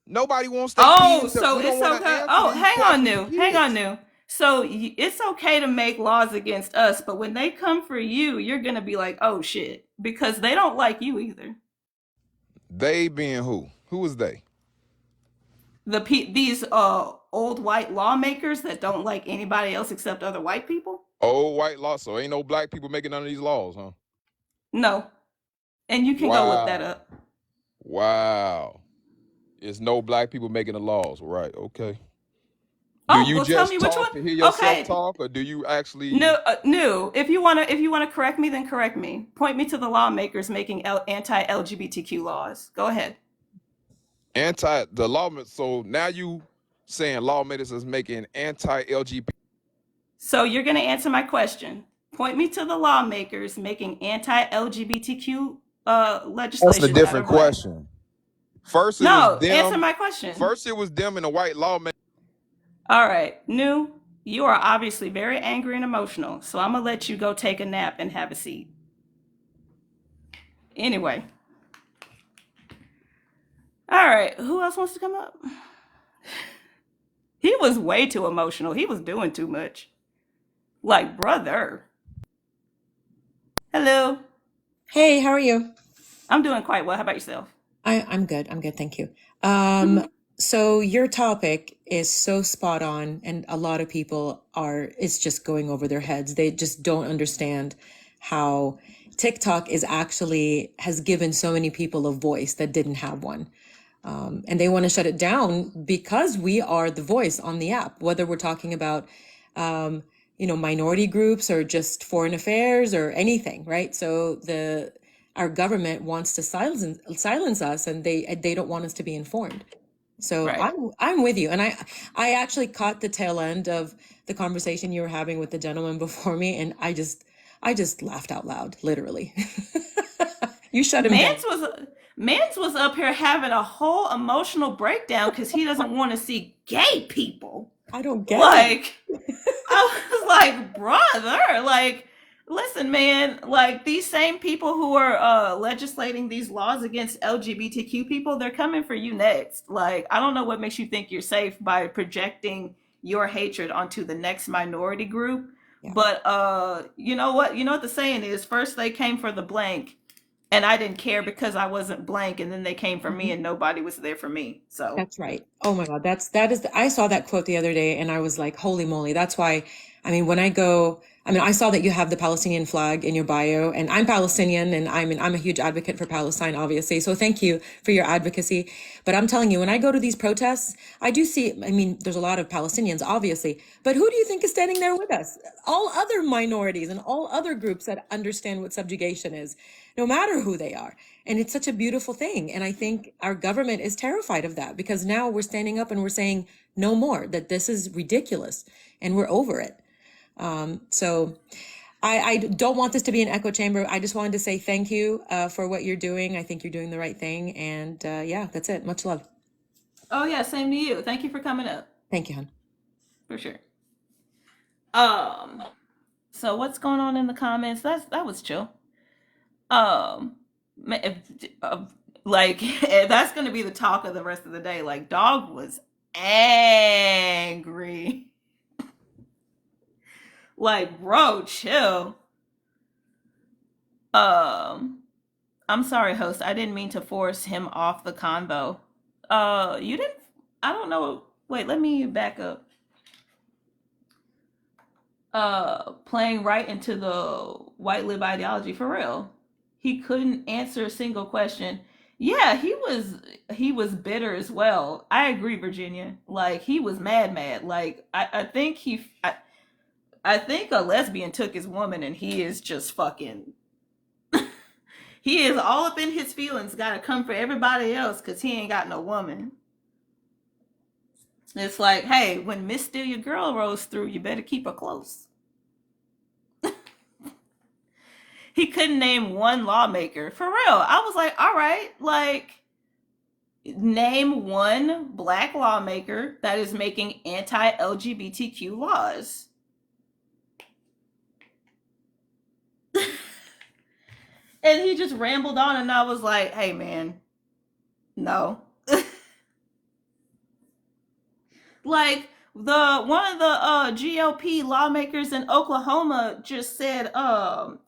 Nobody wants to. Oh, so it's okay. Oh, hang on, New. So it's okay to make laws against us, but when they come for you, you're gonna be like, oh shit, because they don't like you either. They being who? Who is they? These old white lawmakers that don't like anybody else except other white people. Old white law. So ain't no black people making none of these laws, huh? No, and you can go look that Wow. up. Wow. It's no black people making the laws. Right. Okay. Do Oh, you well, tell me just which talk one. to hear yourself Okay, talk, or do you actually no, no. If you wanna correct me, then correct me. Point me to the lawmakers making anti-LGBTQ laws. Go ahead. anti the law? So now you saying lawmakers is making anti-LGBT. So you're gonna answer my question. Point me to the lawmakers making anti-LGBTQ That's a legislation that are different black. question. First it was No, answer them. my question. First it was them and the white lawmakers. All right, New, you are obviously very angry and emotional, so I'm gonna let you go take a nap and have a seat. Anyway, all right, who else wants to come up? He was way too emotional. He was doing too much. Like, brother. Hello. Hey, how are you? I'm doing quite well. How about yourself? I'm good. I'm good. Thank you. So your topic is so spot on, and a lot of people it's just going over their heads. They just don't understand how TikTok has given so many people a voice that didn't have one. And they want to shut it down because we are the voice on the app, whether we're talking about, minority groups or just foreign affairs or anything, right? So our government wants to silence us, and they don't want us to be informed. So Right. I'm with you, and I actually caught the tail end of the conversation you were having with the gentleman before me, and I just laughed out loud, literally. You shut him down. Mans was up here having a whole emotional breakdown because he doesn't want to see gay people. I don't get it. Like, I was like, brother, like, listen, man, like these same people who are legislating these laws against LGBTQ people, they're coming for you next. Like, I don't know what makes you think you're safe by projecting your hatred onto the next minority group. Yeah, But you know what? You know what the saying is? First they came for the blank, and I didn't care because I wasn't blank, and then they came for me, mhm, and nobody was there for me. So that's right. Oh my God, I saw that quote the other day, and I was like, holy moly. That's why, I mean, I saw that you have the Palestinian flag in your bio, and I'm Palestinian, and I'm a huge advocate for Palestine, obviously. So thank you for your advocacy. But I'm telling you, when I go to these protests, I do see, I mean, there's a lot of Palestinians, obviously, but who do you think is standing there with us? All other minorities and all other groups that understand what subjugation is, no matter who they are. And it's such a beautiful thing. And I think our government is terrified of that, because now we're standing up and we're saying no more, that this is ridiculous and we're over it. So I don't want this to be an echo chamber. I just wanted to say thank you for what you're doing. I think you're doing the right thing. And yeah, that's it. Much love. oh yeah, same to you. Thank you for coming up. Thank you, hon. For sure. Um, so what's going on in the comments? That was chill. Um, if, uh, like that's gonna be the talk of the rest of the day. Like, dog was angry. Like, bro, chill. Um, I'm sorry, host. I didn't mean to force him off the convo. You didn't. I don't know. Wait, let me back up. Playing right into the white lib ideology for real. He couldn't answer a single question. Yeah, he was bitter as well. I agree, Virginia. Like, he was mad. Like, I think a lesbian took his woman, and he is just fucking he is all up in his feelings, gotta come for everybody else because he ain't got no woman. It's like, hey, when Miss Steal Your Girl rolls through, you better keep her close. He couldn't name one lawmaker. For real. I was like, all right, like, name one black lawmaker that is making anti LGBTQ laws. And he just rambled on, and I was like, hey, man, no. Like, The one of the GOP lawmakers in Oklahoma just said,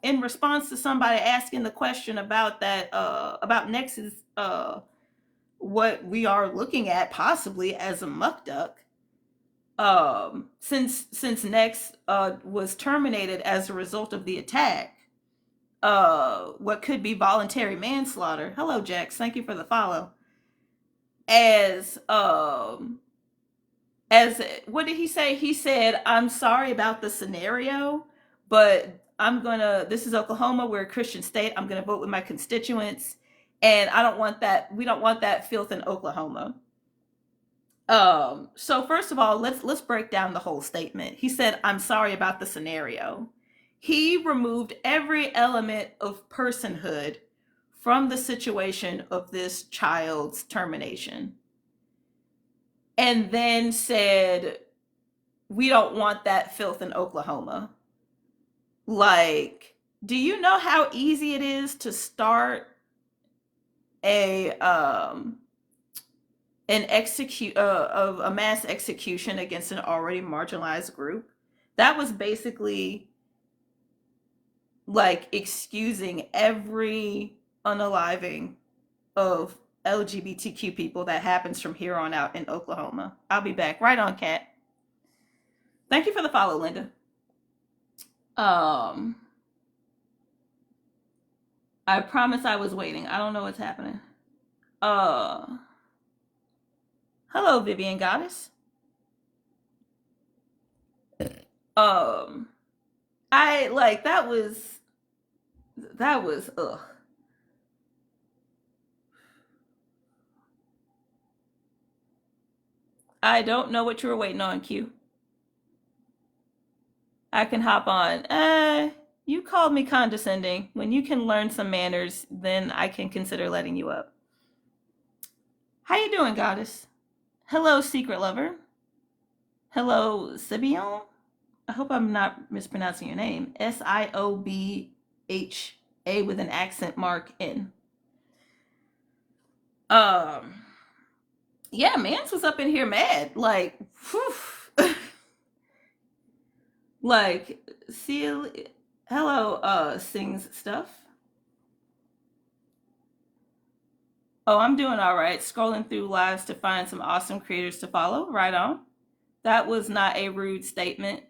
in response to somebody asking the question about that, about Nexus, what we are looking at possibly as a muck duck, since Nex was terminated as a result of the attack, what could be voluntary manslaughter. Hello, Jax. Thank you for the follow. As what did he say? He said, "I'm sorry about the scenario, but this is Oklahoma, we're a Christian state. I'm gonna vote with my constituents, and I don't want that. We don't want that filth in Oklahoma." So first of all, let's break down the whole statement. He said, "I'm sorry about the scenario." He removed every element of personhood from the situation of this child's termination, and then said, "We don't want that filth in Oklahoma." Like, do you know how easy it is to start a of a mass execution against an already marginalized group? That was basically like excusing every unaliving of LGBTQ people that happens from here on out in Oklahoma. I'll be back. Right on, Kat. Thank you for the follow, Linda. I promise I was waiting. I don't know what's happening. Hello, Vivian Goddess. I like that was ugh. I don't know what you were waiting on, Q. I can hop on. You called me condescending. When you can learn some manners, then I can consider letting you up. How you doing, Goddess? Hello, Secret Lover. Hello, Sibion. I hope I'm not mispronouncing your name. Siobha with an accent mark in. Yeah, Mans was up in here mad. Like, whew. Like, see, hello, sings stuff. Oh, I'm doing all right. Scrolling through lives to find some awesome creators to follow. Right on. That was not a rude statement.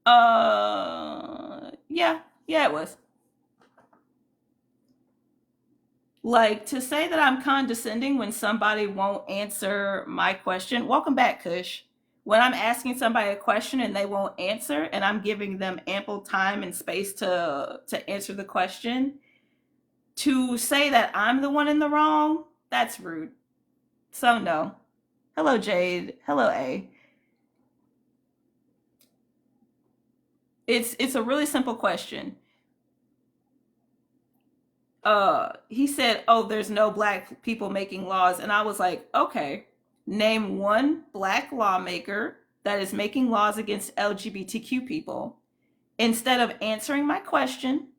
Yeah, it was. Like, to say that I'm condescending when somebody won't answer my question. Welcome back, Kush. When I'm asking somebody a question and they won't answer, and I'm giving them ample time and space to answer the question, to say that I'm the one in the wrong, that's rude. So no. Hello, Jade. Hello, A. It's a really simple question. He said, "Oh, there's no black people making laws," and I was like, "Okay, name one black lawmaker that is making laws against LGBTQ people." Instead of answering my question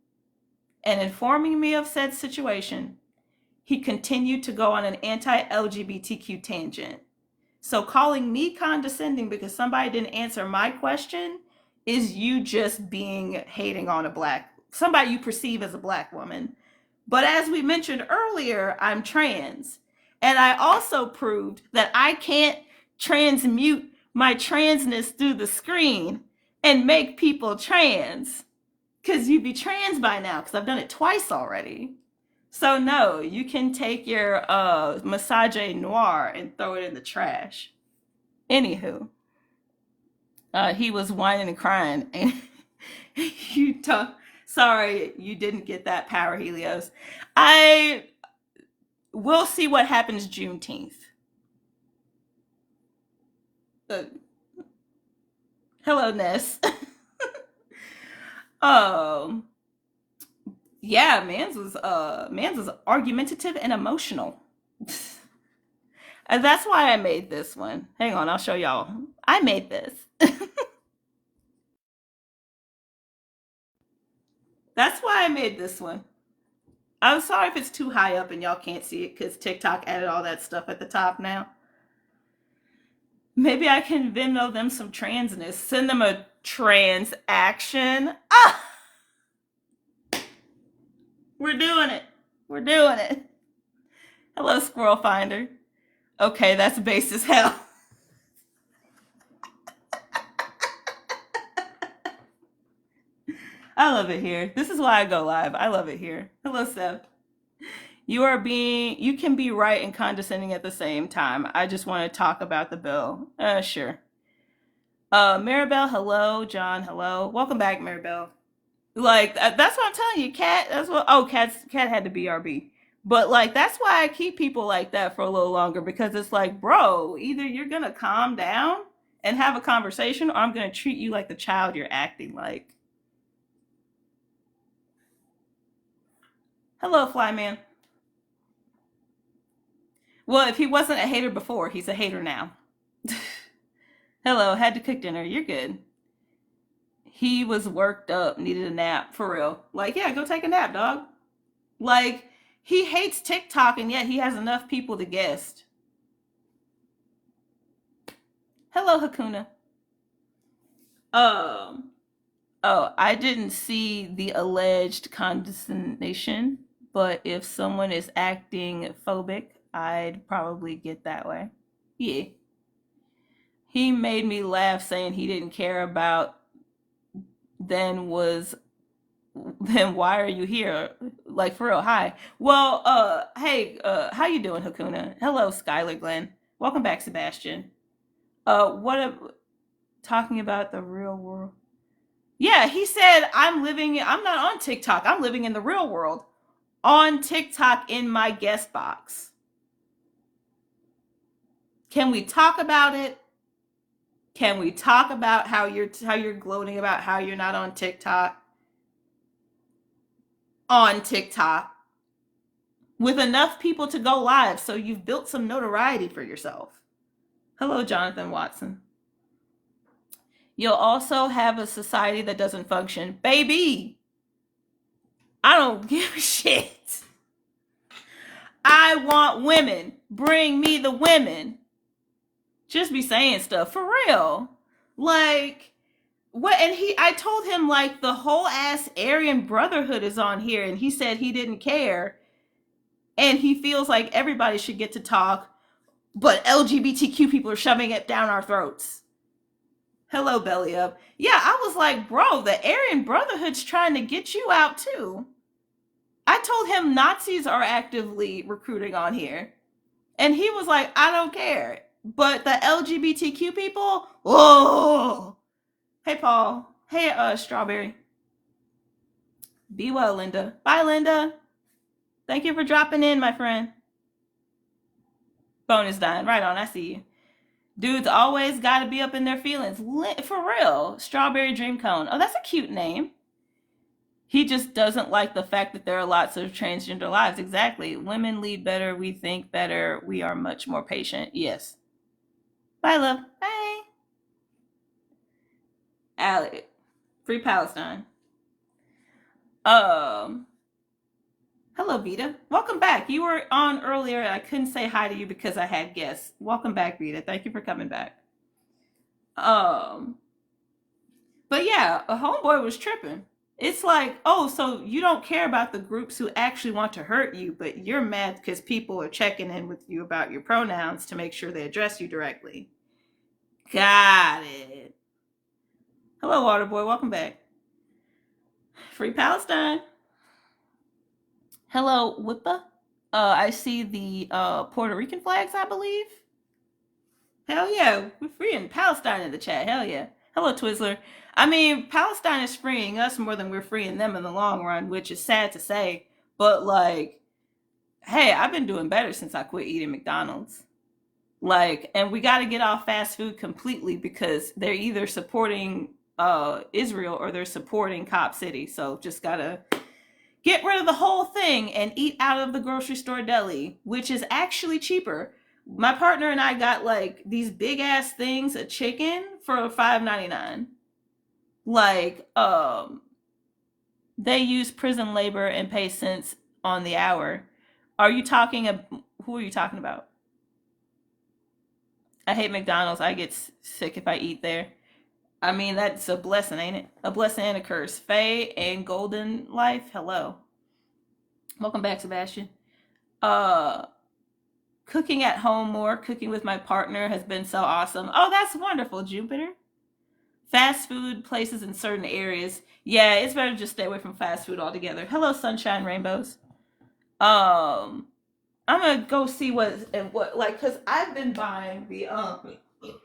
and informing me of said situation, he continued to go on an anti-LGBTQ tangent. So calling me condescending because somebody didn't answer my question is you just being hating on somebody you perceive as a black woman. But as we mentioned earlier, I'm trans. And I also proved that I can't transmute my transness through the screen and make people trans. Because you'd be trans by now, because I've done it twice already. So no, you can take your Massage Noir and throw it in the trash. Anywho, he was whining and crying. And sorry, you didn't get that power, Helios. We'll see what happens Juneteenth. Hello, Ness. Yeah, Mans was argumentative and emotional. And that's why I made this one. Hang on, I'll show y'all. I made this. That's why I made this one. I'm sorry if it's too high up and y'all can't see it because TikTok added all that stuff at the top now. Maybe I can Venmo them some transness. Send them a transaction. Ah, we're doing it. We're doing it. Hello, Squirrel Finder. Okay, that's base as hell. I love it here. This is why I go live. I love it here. Hello, Seth. You can be right and condescending at the same time. I just want to talk about the bill. Sure. Maribel, hello. John, hello. Welcome back, Maribel. Like that's what I'm telling you, Cat. That's what. Oh, Cat had to be RB. But like that's why I keep people like that for a little longer, because it's like, bro, either you're gonna calm down and have a conversation, or I'm gonna treat you like the child you're acting like. Hello, Flyman. Well, if he wasn't a hater before, he's a hater now. Hello, had to cook dinner. You're good. He was worked up, needed a nap, for real. Like, yeah, go take a nap, dog. Like, he hates TikTok, and yet he has enough people to guest. Hello, Hakuna. Oh, I didn't see the alleged condescension, but if someone is acting phobic, I'd probably get that way. Yeah. He made me laugh saying he didn't care about then was then why are you here? Like for real. Hi. Well, hey, how you doing, Hakuna? Hello, Skylar Glenn. Welcome back, Sebastian. Talking about the real world. Yeah, he said I'm not on TikTok. I'm living in the real world. On TikTok in my guest box. Can we talk about it? Can we talk about how you're gloating about how you're not on TikTok? On TikTok with enough people to go live, so you've built some notoriety for yourself. Hello, Jonathan Watson. You'll also have a society that doesn't function. Baby, I don't give a shit. I want women. Bring me the women. Just be saying stuff for real. Like, what? And I told him like the whole ass Aryan Brotherhood is on here, and he said he didn't care. And he feels like everybody should get to talk, but LGBTQ people are shoving it down our throats. Hello, Belly Up. Yeah, I was like, bro, the Aryan Brotherhood's trying to get you out too. I told him Nazis are actively recruiting on here. And he was like, I don't care. But the LGBTQ people, oh. Hey, Paul. Hey, Strawberry. Be well, Linda. Bye, Linda. Thank you for dropping in, my friend. Bonus dying. Right on, I see you. Dudes always got to be up in their feelings. For real. Strawberry Dream Cone. Oh, that's a cute name. He just doesn't like the fact that there are lots of transgender lives. Exactly. Women lead better. We think better. We are much more patient. Yes. Bye, love. Bye. Alec. Free Palestine. Hello, Vita. Welcome back. You were on earlier. I couldn't say hi to you because I had guests. Welcome back, Vita. Thank you for coming back. But yeah, a homeboy was tripping. It's like, oh, so you don't care about the groups who actually want to hurt you, but you're mad because people are checking in with you about your pronouns to make sure they address you directly. Got it. Hello, Waterboy. Welcome back. Free Palestine. Hello, Whippa. I see the Puerto Rican flags, I believe. Hell yeah, we're freeing Palestine in the chat. Hell yeah. Hello, Twizzler. I mean, Palestine is freeing us more than we're freeing them in the long run, which is sad to say. But like, hey, I've been doing better since I quit eating McDonald's. Like, and we got to get off fast food completely because they're either supporting Israel or they're supporting Cop City. So just gotta get rid of the whole thing and eat out of the grocery store deli, which is actually cheaper. My partner and I got like these big ass things of chicken for $5.99. Like, they use prison labor and pay cents on the hour. Who are you talking about? I hate McDonald's. I get sick if I eat there. I mean, that's a blessing, ain't it? A blessing and a curse. Faye and Golden Life, hello. Welcome back, Sebastian. Cooking at home more, cooking with my partner has been so awesome. Oh, that's wonderful, Jupiter. Fast food places in certain areas. Yeah, it's better to just stay away from fast food altogether. Hello, Sunshine Rainbows. I'm gonna go see what like, cause I've been buying the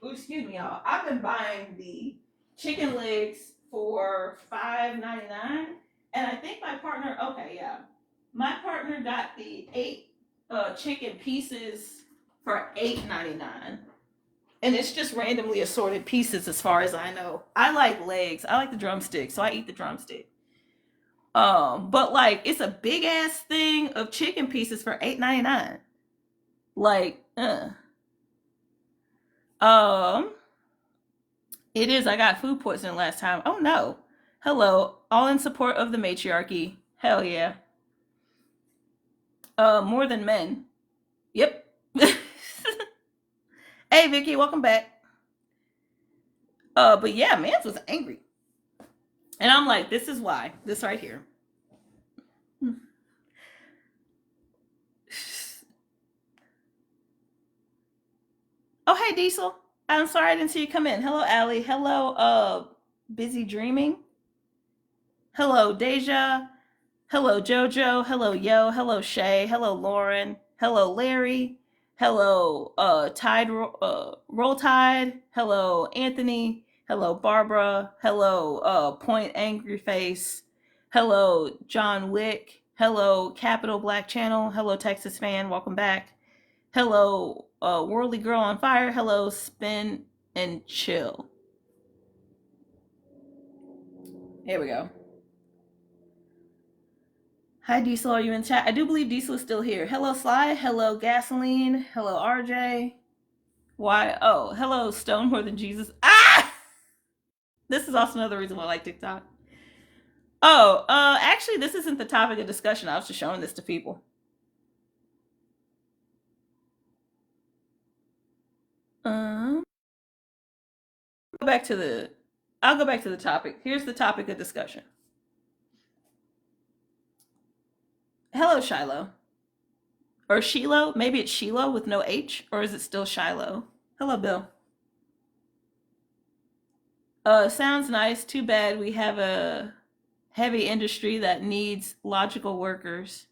excuse me, y'all. I've been buying the chicken legs for $5.99, and I think my partner. Okay, yeah, my partner got the 8 chicken pieces for $8.99. And it's just randomly assorted pieces as far as I know. I like legs. I like the drumstick, so I eat the drumstick. But like it's a big ass thing of chicken pieces for $8.99. Like, it is. I got food poisoning last time. Oh no. Hello. All in support of the matriarchy. Hell yeah. More than men. Yep. Hey Vicky, welcome back. But yeah, Mans was angry. And I'm like, this is why. This right here. Oh, hey, Diesel. I'm sorry I didn't see you come in. Hello, Allie. Hello, Busy Dreaming. Hello, Deja. Hello, Jojo. Hello, Yo. Hello, Shay. Hello, Lauren. Hello, Larry. Hello, Roll Tide. Hello, Anthony. Hello, Barbara. Hello, Point Angry Face. Hello, John Wick. Hello, Capital Black Channel. Hello, Texas Fan. Welcome back. Hello, Worldly Girl on Fire. Hello, Spin and Chill. Here we go. Hi, Diesel. Are you in chat? I do believe Diesel is still here. Hello, Sly. Hello, Gasoline. Hello, RJ. Why? Oh, hello, Stone More Than Jesus. Ah! This is also another reason why I like TikTok. Oh, actually, this isn't the topic of discussion. I was just showing this to people. Go back to the. I'll go back to the topic. Here's the topic of discussion. Hello, Shiloh. Or Shiloh. Maybe it's Shiloh with no H, or is it still Shiloh? Hello, Bill. Sounds nice. Too bad we have a heavy industry that needs logical workers.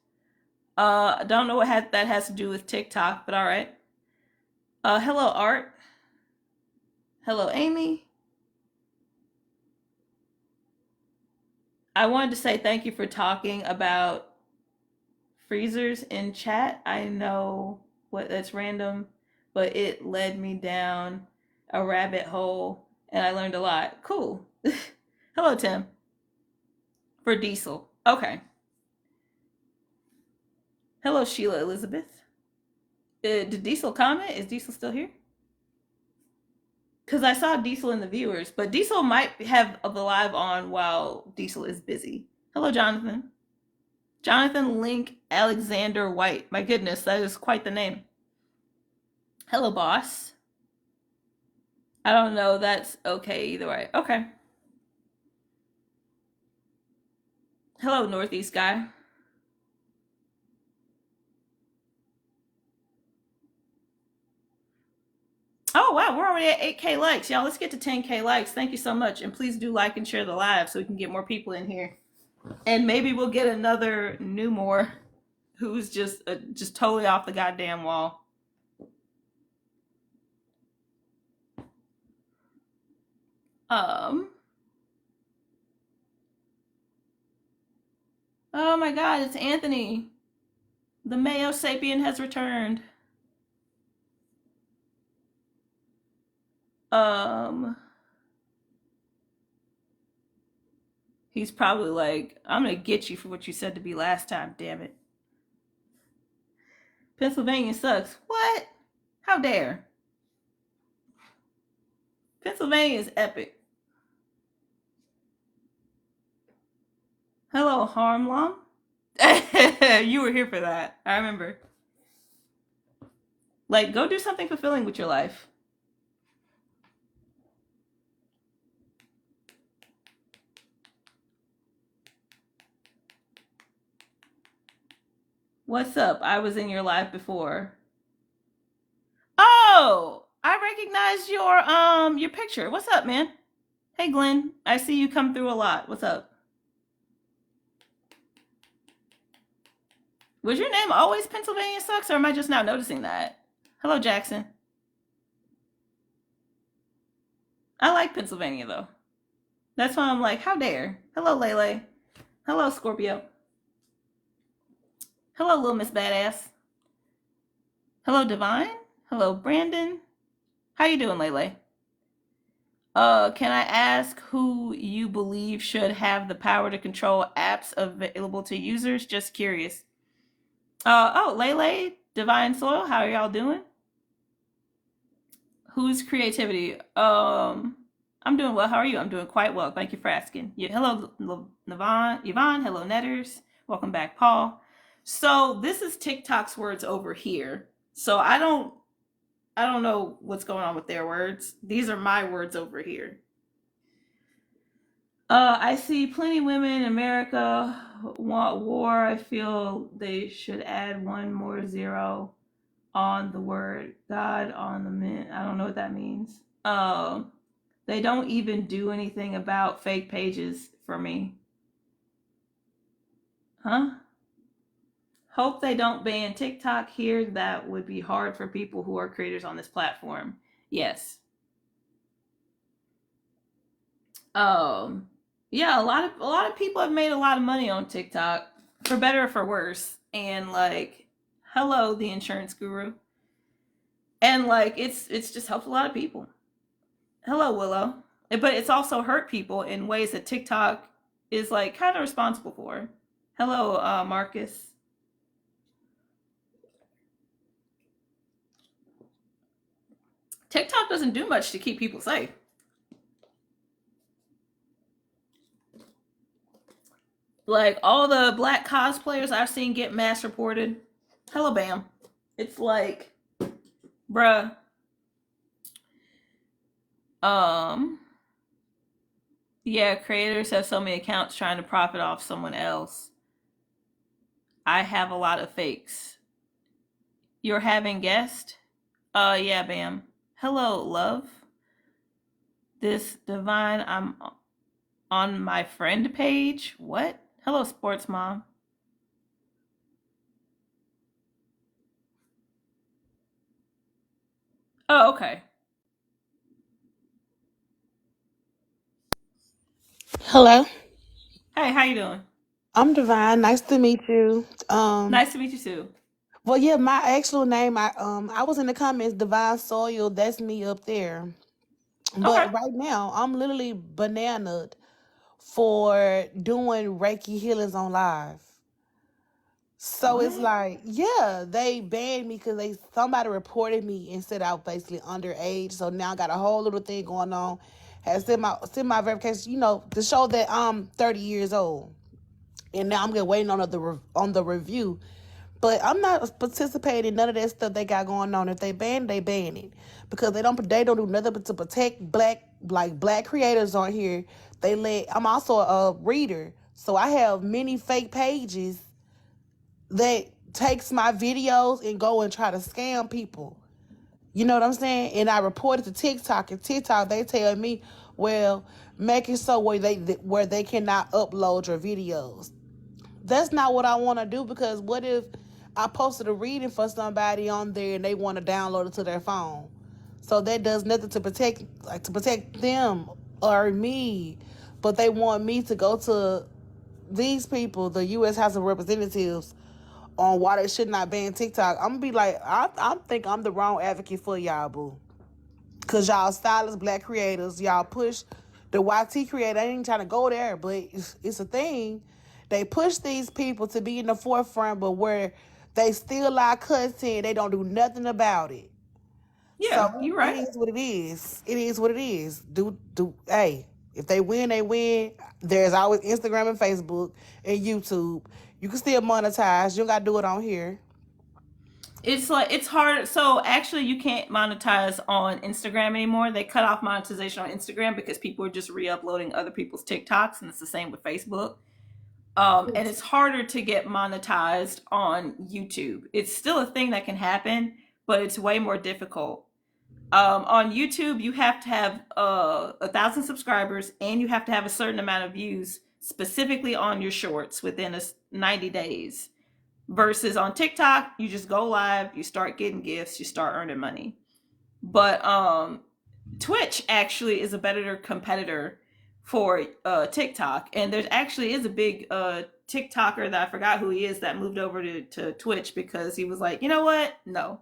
Don't know what that has to do with TikTok, but all right. Hello, Art. Hello, Amy. I wanted to say thank you for talking about freezers in chat. I know that's random, but it led me down a rabbit hole and I learned a lot. Cool. Hello, Tim. For Diesel. Okay. Hello, Sheila Elizabeth. Did Diesel comment? Is Diesel still here? Because I saw Diesel in the viewers, but Diesel might have the live on while Diesel is busy. Hello, Jonathan. Jonathan Link Alexander White. My goodness, that is quite the name. Hello, boss. I don't know. That's okay either way. Okay. Hello, Northeast guy. Oh, wow. We're already at 8K likes. Y'all, let's get to 10K likes. Thank you so much. And please do like and share the live so we can get more people in here. And maybe we'll get another new more who's just totally off the goddamn wall. Oh my God, it's Anthony. The Mayo Sapien has returned. He's probably like, I'm gonna get you for what you said to me last time, damn it. Pennsylvania sucks. What? How dare? Pennsylvania is epic. Hello, Harmlom. You were here for that. I remember. Like, go do something fulfilling with your life. What's up? I was in your live before. Oh, I recognize your picture. What's up, man? Hey, Glenn. I see you come through a lot. What's up? Was your name always Pennsylvania Sucks, or am I just now noticing that? Hello, Jackson. I like Pennsylvania, though. That's why I'm like, how dare. Hello, Lele. Hello, Scorpio. Hello, Little Miss Badass. Hello, Divine. Hello, Brandon. How you doing, Lele? Can I ask who you believe should have the power to control apps available to users? Just curious. Oh, Lele, Divine Soil, how are y'all doing? Whose creativity? I'm doing well. How are you? I'm doing quite well. Thank you for asking. Yeah, hello, Yvonne. Hello, Netters. Welcome back, Paul. So this is TikTok's words over here. So I don't know what's going on with their words. These are my words over here. I see plenty women in America want war. I feel they should add one more zero on the word God on the min. I don't know what that means. They don't even do anything about fake pages for me. Huh? Hope they don't ban TikTok here. That would be hard for people who are creators on this platform. Yes. Yeah, a lot of people have made a lot of money on TikTok, for better or for worse. And like, hello, the insurance guru. And like, it's just helped a lot of people. Hello, Willow. But it's also hurt people in ways that TikTok is like kind of responsible for. Hello, Marcus. TikTok doesn't do much to keep people safe. Like all the black cosplayers I've seen get mass reported. Hello, Bam. It's like, bruh. Yeah, creators have so many accounts trying to profit off someone else. I have a lot of fakes. You're having guest? Yeah, Bam. Hello, love. This Divine, I'm on my friend page. What? Hello, sports mom. Oh, okay. Hello, Hey, how you doing? I'm Divine. Nice to meet you. Nice to meet you too. Well, yeah, my actual name, I was in the comments, Divine Soil. That's me up there. Okay. But right now, I'm literally bananaed for doing Reiki healings on live. So it's What? like, yeah, they banned me because somebody reported me and said I was basically underage. So now I got a whole little thing going on. Has sent my verification, to show that I'm 30 years old. And now I'm waiting on the review. But I'm not participating in none of that stuff they got going on. If they ban it, they ban it. Because they don't do nothing but to protect black creators on here. I'm also a reader. So I have many fake pages that takes my videos and go and try to scam people. You know what I'm saying? And I reported to TikTok, and TikTok they tell me, well, make it so where they cannot upload your videos. That's not what I want to do, because what if I posted a reading for somebody on there and they want to download it to their phone? So that does nothing to protect them or me, but they want me to go to these people, the U.S. House of Representatives, on why they should not ban TikTok. I'm gonna be like, I think I'm the wrong advocate for y'all, boo. Cause y'all stylish black creators, y'all push the YT creator. I ain't trying to go there, but it's a thing. They push these people to be in the forefront, but where they steal our content, they don't do nothing about it. Yeah, So you it right. is what it is. It is what it is. Hey, if they win, they win. There's always Instagram and Facebook and YouTube. You can still monetize. You don't gotta do it on here. It's like it's hard. So actually, you can't monetize on Instagram anymore. They cut off monetization on Instagram because people are just re-uploading other people's TikToks, and it's the same with Facebook. And it's harder to get monetized on YouTube. It's still a thing that can happen, but it's way more difficult. On YouTube, you have to have 1,000 subscribers and you have to have a certain amount of views specifically on your shorts within 90 days. Versus on TikTok, you just go live, you start getting gifts, you start earning money. But Twitch actually is a better competitor for TikTok, and there actually is a big TikToker that I forgot who he is that moved over to Twitch because he was like, you know what, no.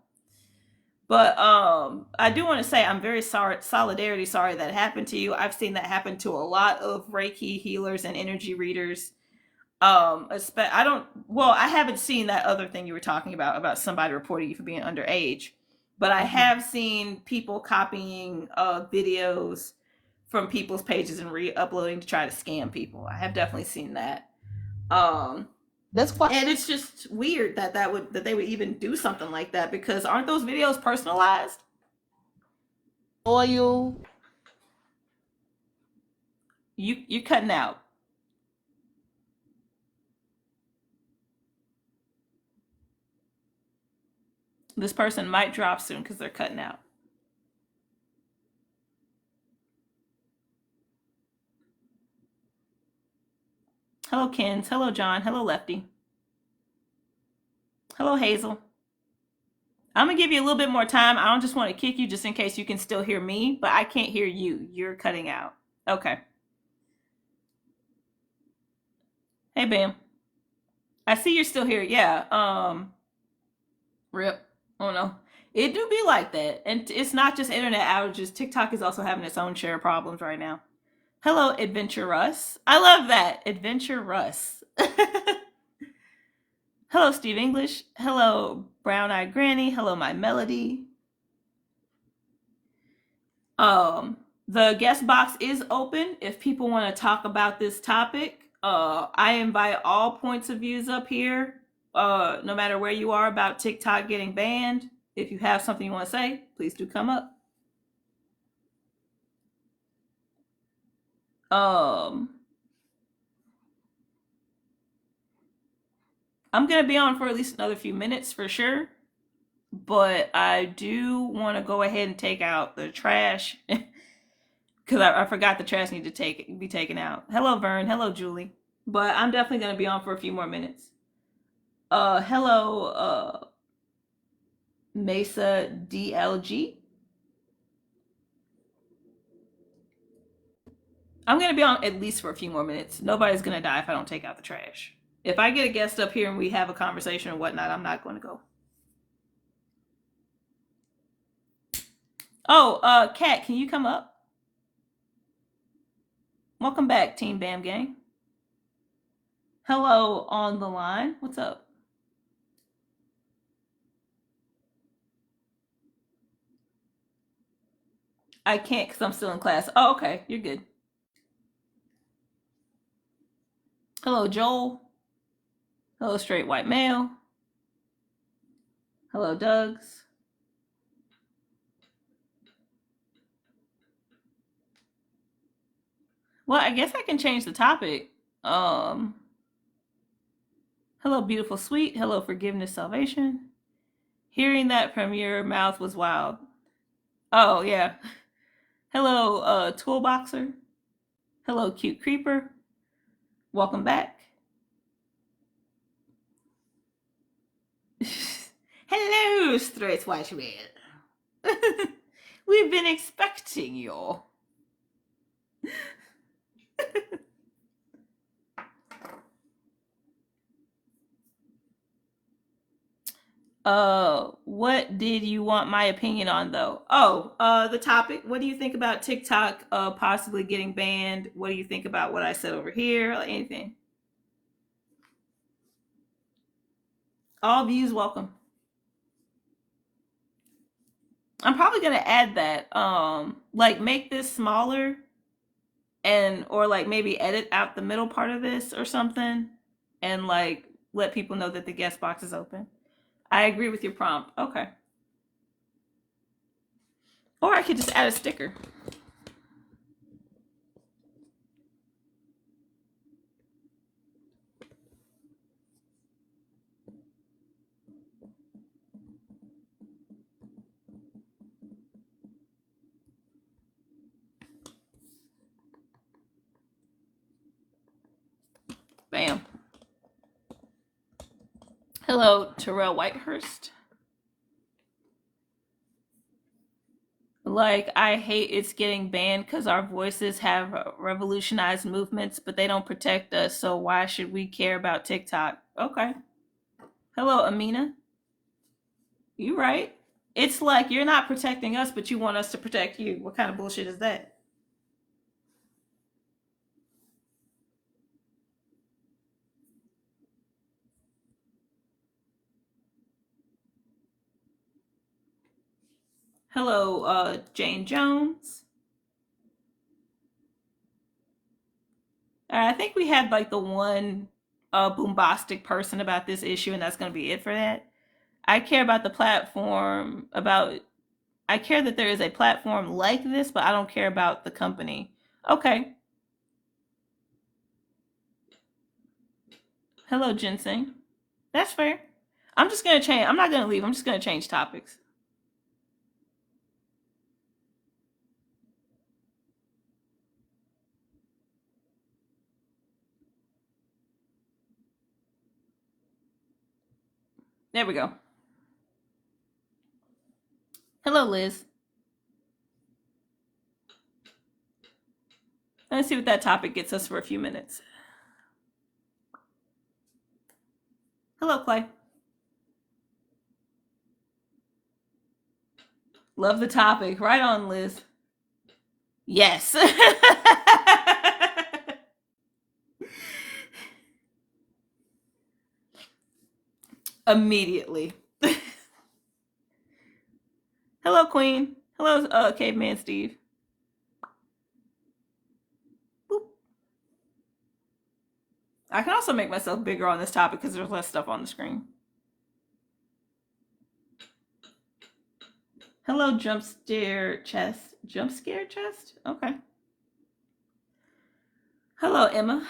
But I do want to say I'm very sorry that happened to you. I've seen that happen to a lot of Reiki healers and energy readers. I haven't seen that other thing you were talking about somebody reporting you for being underage, but I have seen people copying videos from people's pages and re-uploading to try to scam people. I have definitely seen that. That's quite. And it's just weird that they would even do something like that, because aren't those videos personalized? Loyal. You're cutting out. This person might drop soon because they're cutting out. Hello, Kens. Hello, John. Hello, Lefty. Hello, Hazel. I'm going to give you a little bit more time. I don't just want to kick you just in case you can still hear me, but I can't hear you. You're cutting out. Okay. Hey, Bam. I see you're still here. Yeah. Rip. Oh, no. It do be like that. And it's not just internet outages. TikTok is also having its own share of problems right now. Hello, Adventure Russ. I love that. Adventure Russ. Hello, Steve English. Hello, Brown Eyed Granny. Hello, My Melody. The guest box is open if people want to talk about this topic. I invite all points of views up here, no matter where you are about TikTok getting banned. If you have something you want to say, please do come up. I'm going to be on for at least another few minutes for sure, but I do want to go ahead and take out the trash because I forgot the trash needs to be taken out. Hello, Vern. Hello, Julie. But I'm definitely going to be on for a few more minutes. Hello, Mesa DLG. I'm going to be on at least for a few more minutes. Nobody's going to die if I don't take out the trash. If I get a guest up here and we have a conversation or whatnot, I'm not going to go. Oh, Kat, can you come up? Welcome back, Team Bam Gang. Hello on the line. What's up? I can't because I'm still in class. Oh, okay. You're good. Hello, Joel. Hello, Straight White Male. Hello, Dougs. Well, I guess I can change the topic. Hello, Beautiful Sweet. Hello, Forgiveness Salvation. Hearing that from your mouth was wild. Oh, yeah. Hello, Toolboxer. Hello, Cute Creeper. Welcome back. Hello, Straight White Man. We've been expecting you. What did you want my opinion on though? The topic. What do you think about TikTok possibly getting banned? What do you think about what I said over here? Anything. All views welcome. I'm probably gonna add that. Like make this smaller or like maybe edit out the middle part of this or something and like let people know that the guest box is open. I agree with your prompt. Okay. Or I could just add a sticker. Hello, Terrell Whitehurst. Like, I hate it's getting banned because our voices have revolutionized movements, but they don't protect us, so why should we care about TikTok? Okay. Hello, Amina. You right. It's like you're not protecting us, but you want us to protect you. What kind of bullshit is that? Hello, Jane Jones. I think we had like the one bombastic person about this issue, and that's going to be it for that. I care about the platform, about I care that there is a platform like this, but I don't care about the company. Okay. Hello, ginseng. That's fair. I'm just gonna change. I'm not gonna leave. I'm just gonna change topics. There we go. Hello, Liz. Let's see what that topic gets us for a few minutes. Hello, Clay. Love the topic. Right on, Liz. Yes. Immediately. Hello, Queen. Hello, Caveman Steve. Boop. I can also make myself bigger on this topic because there's less stuff on the screen. Hello, jump scare chest. Jump scare chest? Okay. Hello, Emma.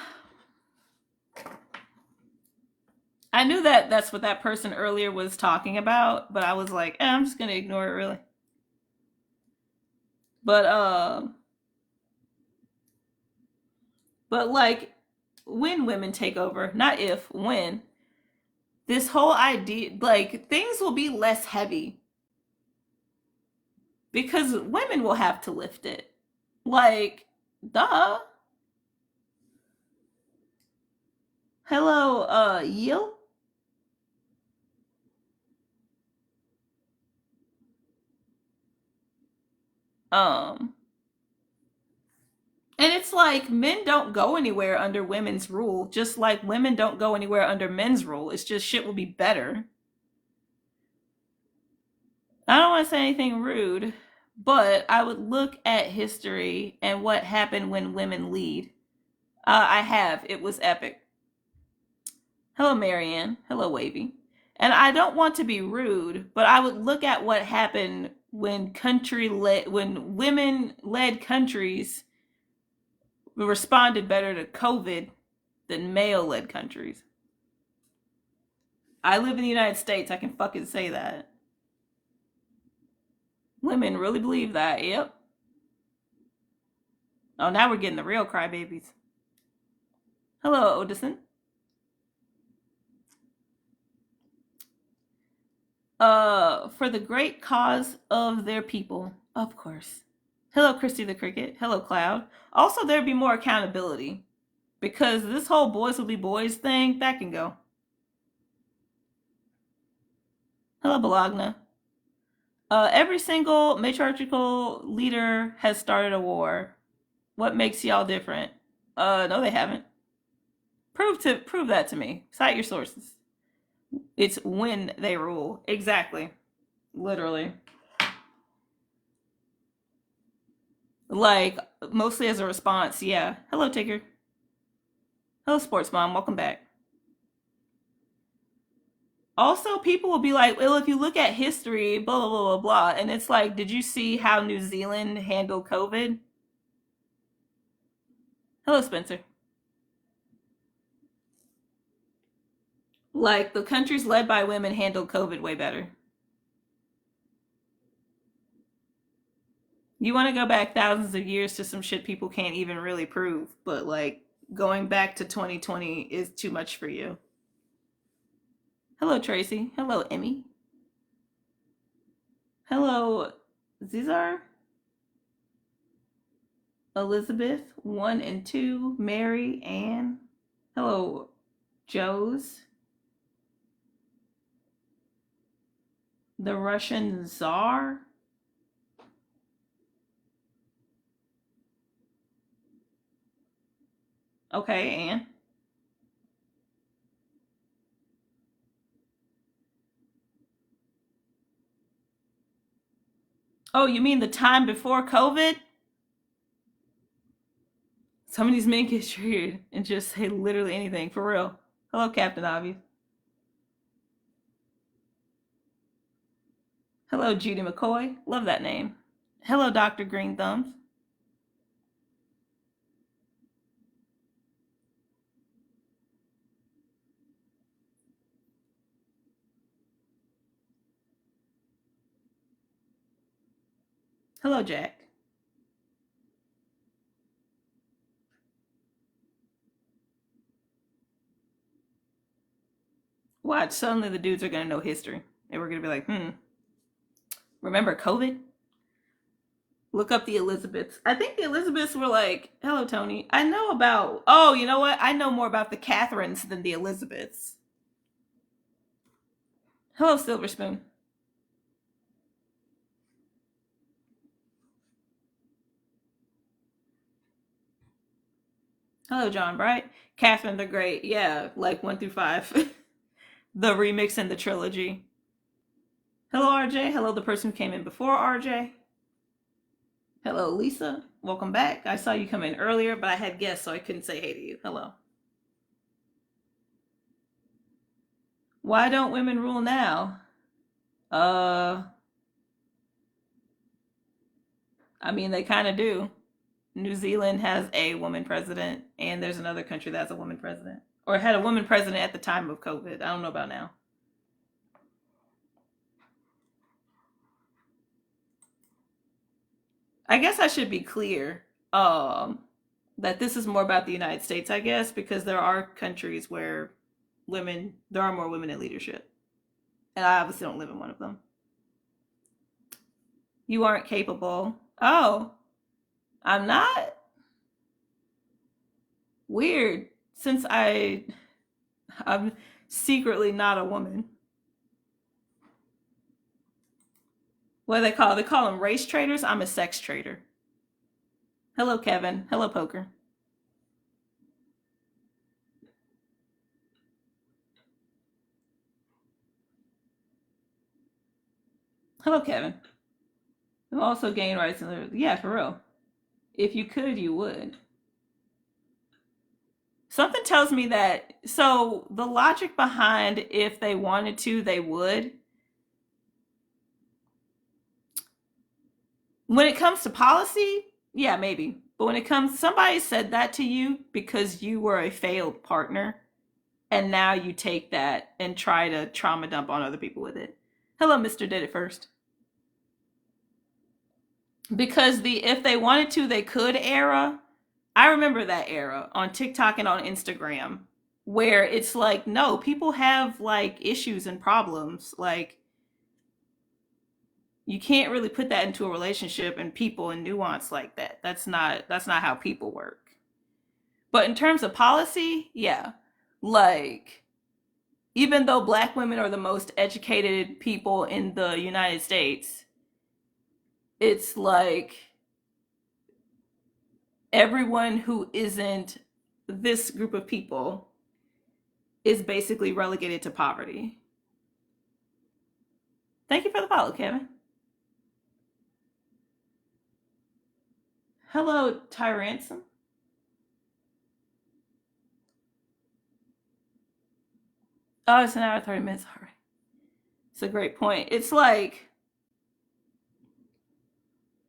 I knew that that's what that person earlier was talking about, but I was like, I'm just gonna ignore it really. But like when women take over, not if, when, this whole idea, like things will be less heavy because women will have to lift it. Like, duh. Hello, Yil. Um, and it's like men don't go anywhere under women's rule, just like women don't go anywhere under men's rule. It's just shit will be better. I don't want to say anything rude, but I would look at history and what happened when women lead. I have. It was epic. Hello, Marianne. Hello, Wavy. And I don't want to be rude, but I would look at what happened when when women-led countries responded better to COVID than male-led countries. I live in the United States. I can fucking say that. Women really believe that. Yep. Oh, now we're getting the real crybabies. Hello, Odison. For the great cause of their people, of course. Hello, Christy the Cricket. Hello, Cloud. Also, there'd be more accountability because this whole boys will be boys thing, that can go. Hello, Bologna. Every single matriarchal leader has started a war. What makes y'all different? No, they haven't. Prove that to me. Cite your sources. It's when they rule. Exactly. Literally. Like, mostly as a response, yeah. Hello, Tigger. Hello, Sports Mom. Welcome back. Also, people will be like, well, if you look at history, blah, blah, blah, blah, blah. And it's like, did you see how New Zealand handled COVID? Hello, Spencer. Like, the countries led by women handled COVID way better. You want to go back thousands of years to some shit people can't even really prove, but like going back to 2020 is too much for you. Hello, Tracy. Hello, Emmy. Hello, Zizar. Elizabeth, 1 and 2. Mary, Ann. Hello, Joes. The Russian Tsar. Okay, Ann. Oh, you mean the time before COVID? Some of these men get triggered and just say literally anything, for real. Hello, Captain Obvious. Hello, Judy McCoy. Love that name. Hello, Dr. Green Thumbs. Hello, Jack. Watch, suddenly the dudes are going to know history. And we're going to be like, remember COVID? Look up the Elizabeths. I think the Elizabeths were like, hello, Tony. I know about, oh, you know what? I know more about the Catherines than the Elizabeths. Hello, Silver Spoon. Hello, John Bright. Catherine the Great. Yeah, like 1 through 5. The remix and the trilogy. Hello, RJ. Hello, the person who came in before RJ. Hello, Lisa. Welcome back. I saw you come in earlier, but I had guests, so I couldn't say hey to you. Hello. Why don't women rule now? I mean, they kind of do. New Zealand has a woman president, and there's another country that has a woman president, or had a woman president at the time of COVID. I don't know about now. I guess I should be clear that this is more about the United States, I guess, because there are countries where there are more women in leadership. And I obviously don't live in one of them. You aren't capable. Oh, I'm not? Weird. Since I'm secretly not a woman. What do they call? They call them race traders. I'm a sex trader. Hello, Kevin. Hello, Poker. Hello, Kevin. You also gain rights in the, yeah, for real. If you could, you would. Something tells me that, so the logic behind if they wanted to, they would. When it comes to policy, yeah, maybe. But when it comes, somebody said that to you because you were a failed partner, and now you take that and try to trauma dump on other people with it. Hello, Mr. Did It First. Because the if they wanted to, they could era, I remember that era on TikTok and on Instagram where it's like, no, people have like issues and problems. Like, you can't really put that into a relationship and people and nuance like that. That's not how people work. But in terms of policy, yeah. Like, even though black women are the most educated people in the United States, it's like everyone who isn't this group of people is basically relegated to poverty. Thank you for the follow, Kevin. Hello, Tyransom. Oh, it's an hour 30 minutes. All right. It's a great point. It's like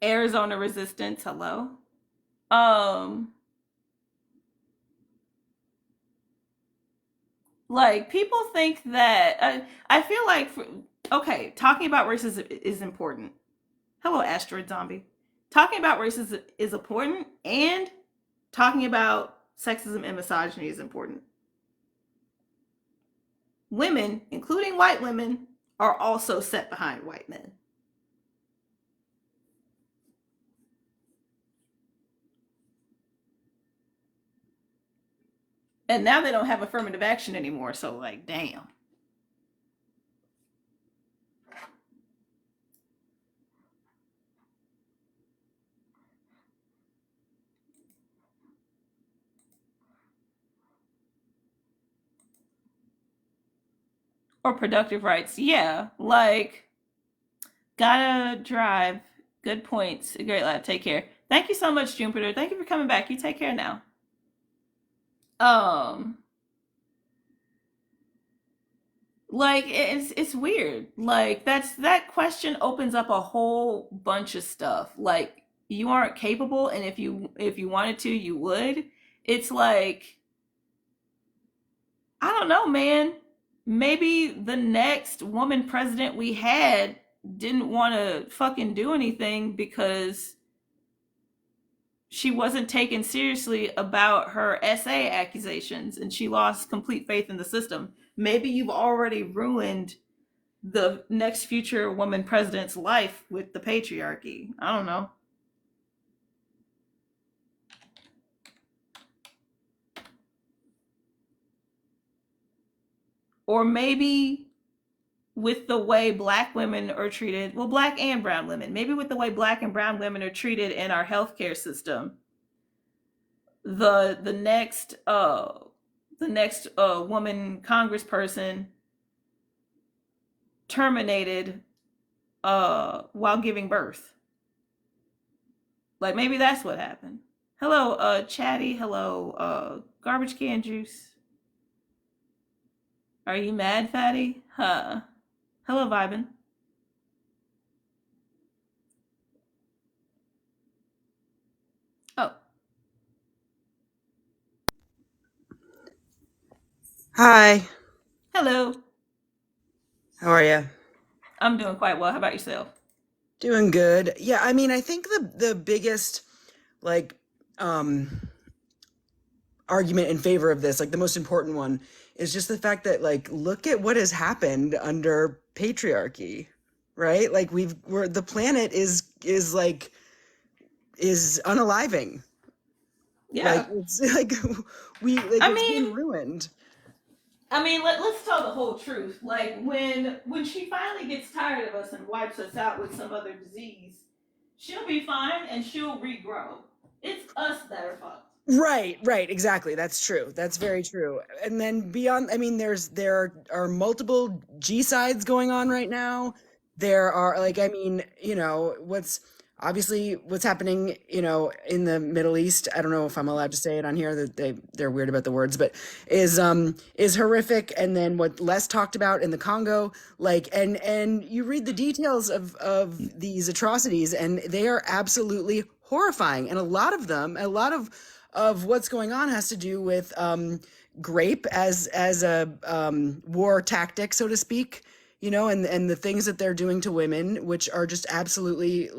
Arizona resistance. Hello. Like, people think that I feel like okay, talking about racism is important. Hello, asteroid zombie. Talking about racism is important, and talking about sexism and misogyny is important. women, including white women, are also set behind white men. And now they don't have affirmative action anymore, so like, damn. Or productive rights. Yeah, like, gotta drive. Good points. Great lab. Take care. Thank you so much, Jupiter. Thank you for coming back. You take care now. Like, it's weird. Like, that question opens up a whole bunch of stuff. Like, you aren't capable, and if you wanted to, you would. It's like, I don't know, man. Maybe the next woman president we had didn't want to fucking do anything because she wasn't taken seriously about her SA accusations and she lost complete faith in the system. Maybe you've already ruined the next future woman president's life with the patriarchy. I don't know. Or maybe with the way black women are treated, well, black and brown women, maybe with the way black and brown women are treated in our healthcare system, the next woman congressperson terminated while giving birth. Like, maybe that's what happened. Hello, Chatty. Hello, Garbage Can Juice. Are you mad, Fatty? Huh. Hello, Vibin. Oh, Hi, hello. how are you? I'm doing quite well. How about yourself? Doing good. Yeah, I mean, I think the biggest like argument in favor of this, like the most important one, is just the fact that like look at what has happened under patriarchy, right? Like the planet is unaliving. Like Yeah. it's like I it's been mean, ruined. let's tell the whole truth. Like, when she finally gets tired of us and wipes us out with some other disease, she'll be fine and she'll regrow. It's us that are fucked. Right, exactly. That's true. That's very true. And then beyond, I mean, there are multiple G sides going on right now. There are like, I mean, what's happening, in the Middle East. I don't know if I'm allowed to say it on here, that they're weird about the words, but is horrific. And then what less talked about in the Congo, like, and you read the details of these atrocities, and they are absolutely horrifying. And a lot of what's going on has to do with grape as a war tactic, so to speak, and the things that they're doing to women, which are just absolutely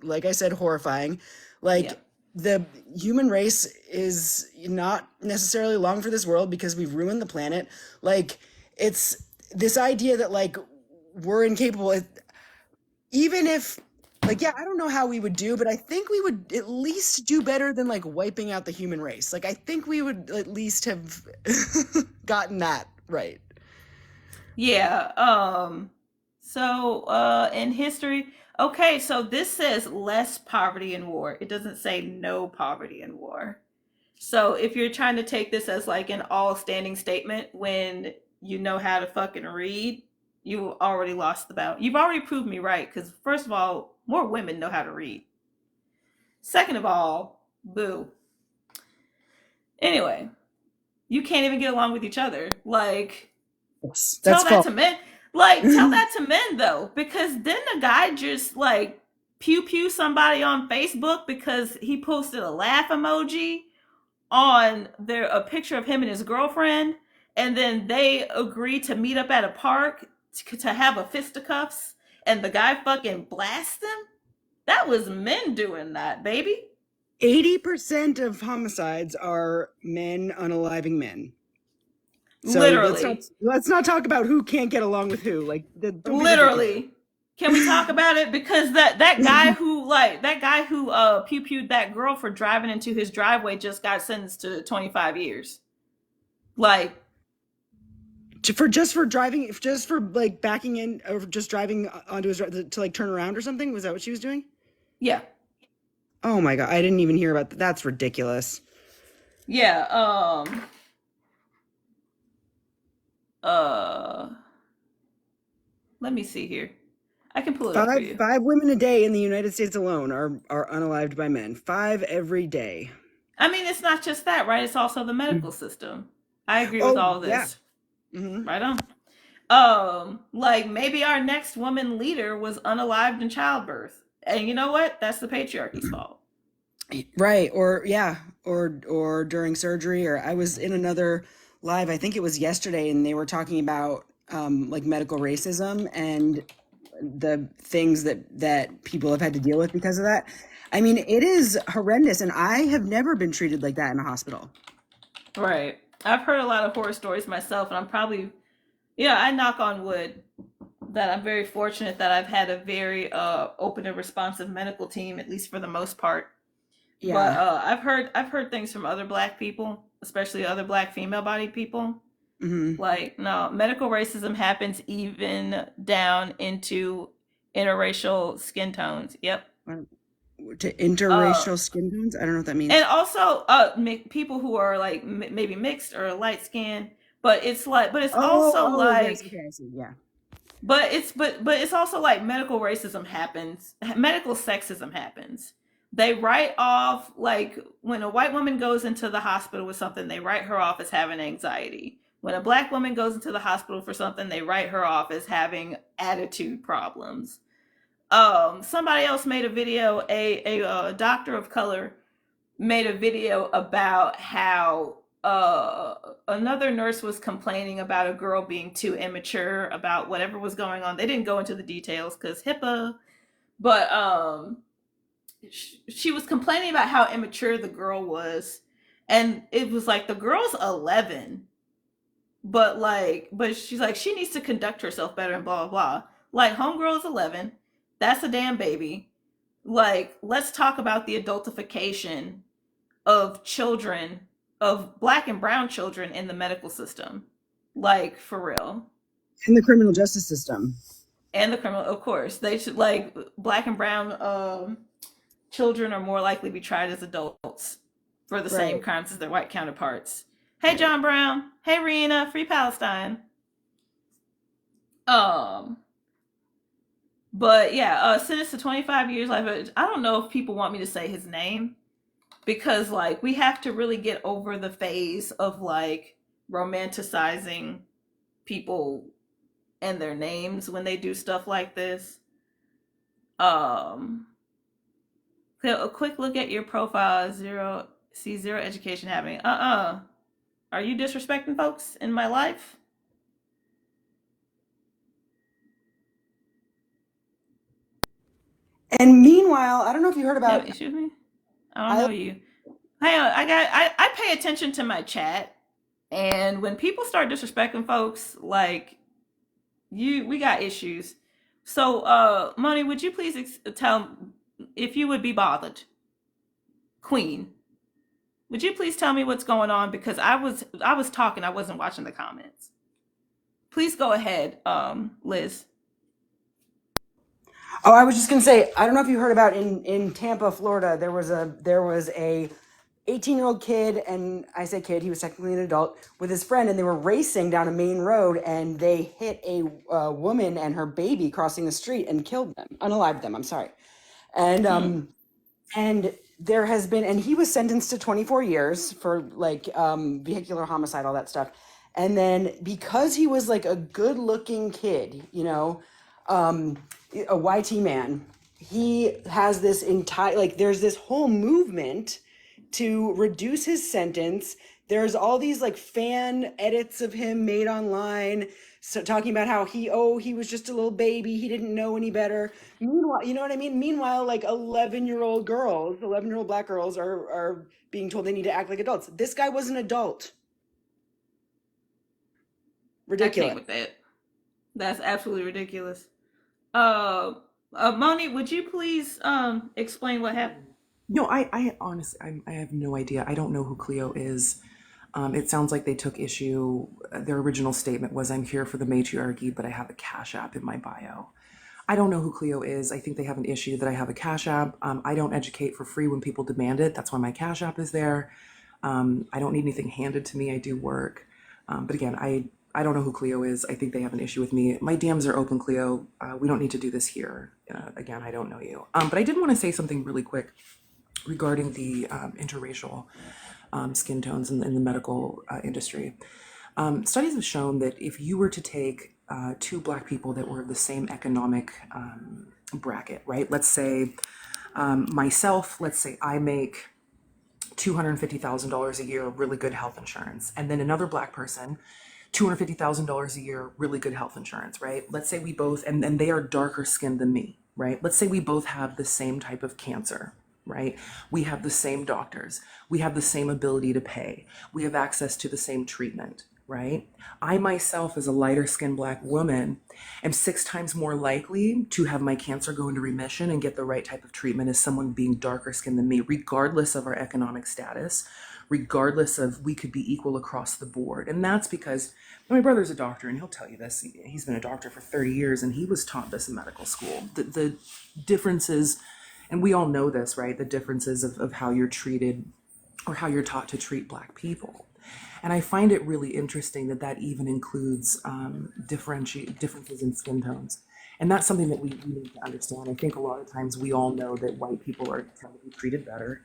like I said, horrifying. Like, Yeah. the human race is not necessarily long for this world because we've ruined the planet. Like, it's this idea that like we're incapable. Even if, like, yeah, I don't know how we would do, but I think we would at least do better than like wiping out the human race. Like, I think we would at least have gotten that right. Yeah. So in history, okay, so this says less poverty in war. It doesn't say no poverty in war. So if you're trying to take this as like an all standing statement when you know how to fucking read, you already lost the battle. You've already proved me right because first of all, more women know how to read. Second of all, boo. Anyway, you can't even get along with each other. Like, Yes, tell that's that false. to men. Like, tell that to men though, because didn't a guy just like pew pew somebody on Facebook because he posted a laugh emoji on a picture of him and his girlfriend, and then they agreed to meet up at a park to have a fisticuffs, and the guy fucking blasted him? That was men doing that, baby. 80% of homicides are men unaliving men. So Literally. let's not talk about who can't get along with who. Like, don't be ridiculous. Literally. Can we talk about it? Because that guy who pew-pewed that girl for driving into his driveway just got sentenced to 25 years. Like, for driving, just for like backing in, or just driving onto his to like turn around or something. Was that what she was doing? yeah. Oh my God, I didn't even hear about that. That's ridiculous. Yeah, let me see here. I can pull it up for you. Five women a day in the United States alone are unalived by men. 5 every day. I mean, it's not just that, right? It's also the medical system. I agree with all of this. Yeah. Mm-hmm. Right on. Like maybe our next woman leader was unalived in childbirth. And you know what? That's the patriarchy's fault. Right. Or or during surgery. Or I was in another live, I think it was yesterday, and they were talking about like medical racism and the things that people have had to deal with because of that. I mean, it is horrendous, and I have never been treated like that in a hospital. Right. I've heard a lot of horror stories myself, and I'm probably, I knock on wood that I'm very fortunate that I've had a very open and responsive medical team, at least for the most part. Yeah. But I've heard things from other Black people, especially other Black female-bodied people. Mm-hmm. Like, no, medical racism happens even down into interracial skin tones. Yep. To interracial skin tones? I don't know what that means. And also people who are like maybe mixed or light skin, but it's like, but it's also like, yes, okay, I see. Yeah. But it's also like medical racism happens, medical sexism happens. They write off, like when a white woman goes into the hospital with something, they write her off as having anxiety. When a Black woman goes into the hospital for something, they write her off as having attitude problems. Somebody else made a video, a doctor of color made a video about how another nurse was complaining about a girl being too immature about whatever was going on. They didn't go into the details because HIPAA, but she was complaining about how immature the girl was, and it was like the girl's 11, but she's like, she needs to conduct herself better and blah blah blah. Like, homegirl is 11, that's a damn baby. Like, let's talk about the adultification of children, of Black and brown children in the medical system. Like, for real. In the criminal justice system. And the criminal, of course. They should, like, Black and brown children are more likely to be tried as adults for the same crimes as their white counterparts. Hey, John Brown. Hey, Rena. Free Palestine. But yeah, sentenced to 25 years life. I don't know if people want me to say his name, because like we have to really get over the phase of like romanticizing people and their names when they do stuff like this. A quick look at your profile, see zero education happening. Are you disrespecting folks in my life? And meanwhile, I don't know if you heard about. Excuse me. I don't know you. Hang on, I pay attention to my chat, and when people start disrespecting folks, like we got issues. So, Money, would you please tell if you would be bothered, Queen? Would you please tell me what's going on, because I was talking, I wasn't watching the comments. Please go ahead, Liz. Oh, I was just gonna say, I don't know if you heard about in Tampa, Florida, there was a 18-year-old kid, and I say kid, he was technically an adult, with his friend, and they were racing down a main road, and they hit a woman and her baby crossing the street and killed them, unalived them. I'm sorry, and and there has been, and he was sentenced to 24 years for like vehicular homicide, all that stuff, and then because he was like a good-looking kid, a YT man, he has this entire, like, there's this whole movement to reduce his sentence. There's all these like fan edits of him made online, so talking about how he was just a little baby, he didn't know any better. Meanwhile, you know what I mean? Meanwhile, like 11-year-old Black girls are being told they need to act like adults. This guy was an adult. I can't Ridiculous. with that. That's absolutely ridiculous. Moni, would you please explain what happened? No, I honestly, I have no idea. I don't know who Cleo is. It sounds like they took issue. Their original statement was, "I'm here for the matriarchy, but I have a Cash App in my bio." I don't know who Cleo is. I think they have an issue that I have a Cash App. I don't educate for free when people demand it. That's why my Cash App is there. I don't need anything handed to me. I do work. But again, I don't know who Cleo is. I think they have an issue with me. My DMs are open, Cleo. We don't need to do this here. Again, I don't know you. But I did want to say something really quick regarding the interracial skin tones in the medical industry. Studies have shown that if you were to take two Black people that were of the same economic bracket, right? Let's say myself, let's say I make $250,000 a year, really good health insurance, and then another Black person, $250,000 a year, really good health insurance, right? Let's say we both, and they are darker skinned than me, right? Let's say we both have the same type of cancer, right? We have the same doctors. We have the same ability to pay. We have access to the same treatment, right? I myself, as a lighter skinned Black woman, am 6 times more likely to have my cancer go into remission and get the right type of treatment as someone being darker skinned than me, regardless of our economic status, regardless of, we could be equal across the board. And that's because my brother's a doctor, and he'll tell you this. He's been a doctor for 30 years, and he was taught this in medical school. The differences, and we all know this, right? The differences of how you're treated or how you're taught to treat Black people. And I find it really interesting that that even includes differences in skin tones. And that's something that we need to understand. I think a lot of times we all know that white people tend to be treated better.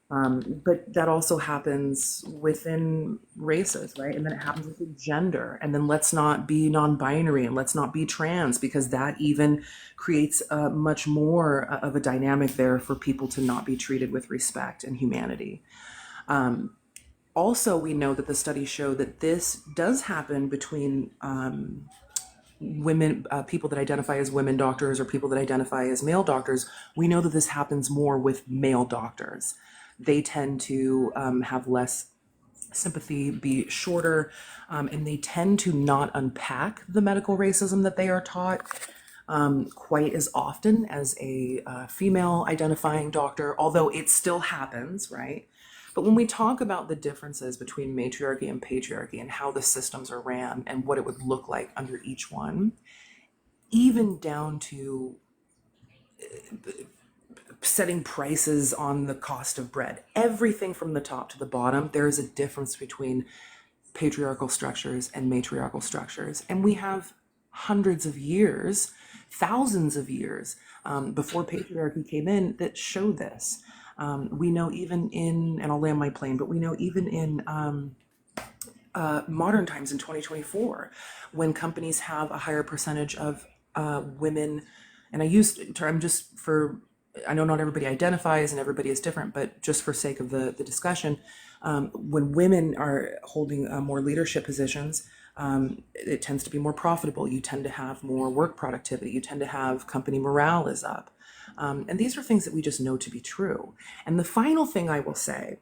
But that also happens within races, right? And then it happens within gender. And then let's not be non-binary and let's not be trans, because that even creates much more of a dynamic there for people to not be treated with respect and humanity. Also, we know that the studies show that this does happen between women, people that identify as women doctors or people that identify as male doctors. We know that this happens more with male doctors. They tend to have less sympathy, be shorter, and they tend to not unpack the medical racism that they are taught quite as often as a female identifying doctor, although it still happens, right? But when we talk about the differences between matriarchy and patriarchy and how the systems are ran and what it would look like under each one, even down to setting prices on the cost of bread, everything from the top to the bottom, there is a difference between patriarchal structures and matriarchal structures. And we have hundreds of years, thousands of years before patriarchy came in that show this. We know even in, and I'll land my plane, but we know even in modern times in 2024, when companies have a higher percentage of women, and I use the term just for, I know not everybody identifies and everybody is different, but just for sake of the discussion, when women are holding more leadership positions, it tends to be more profitable. You tend to have more work productivity. You tend to have company morale is up. And these are things that we just know to be true. And the final thing I will say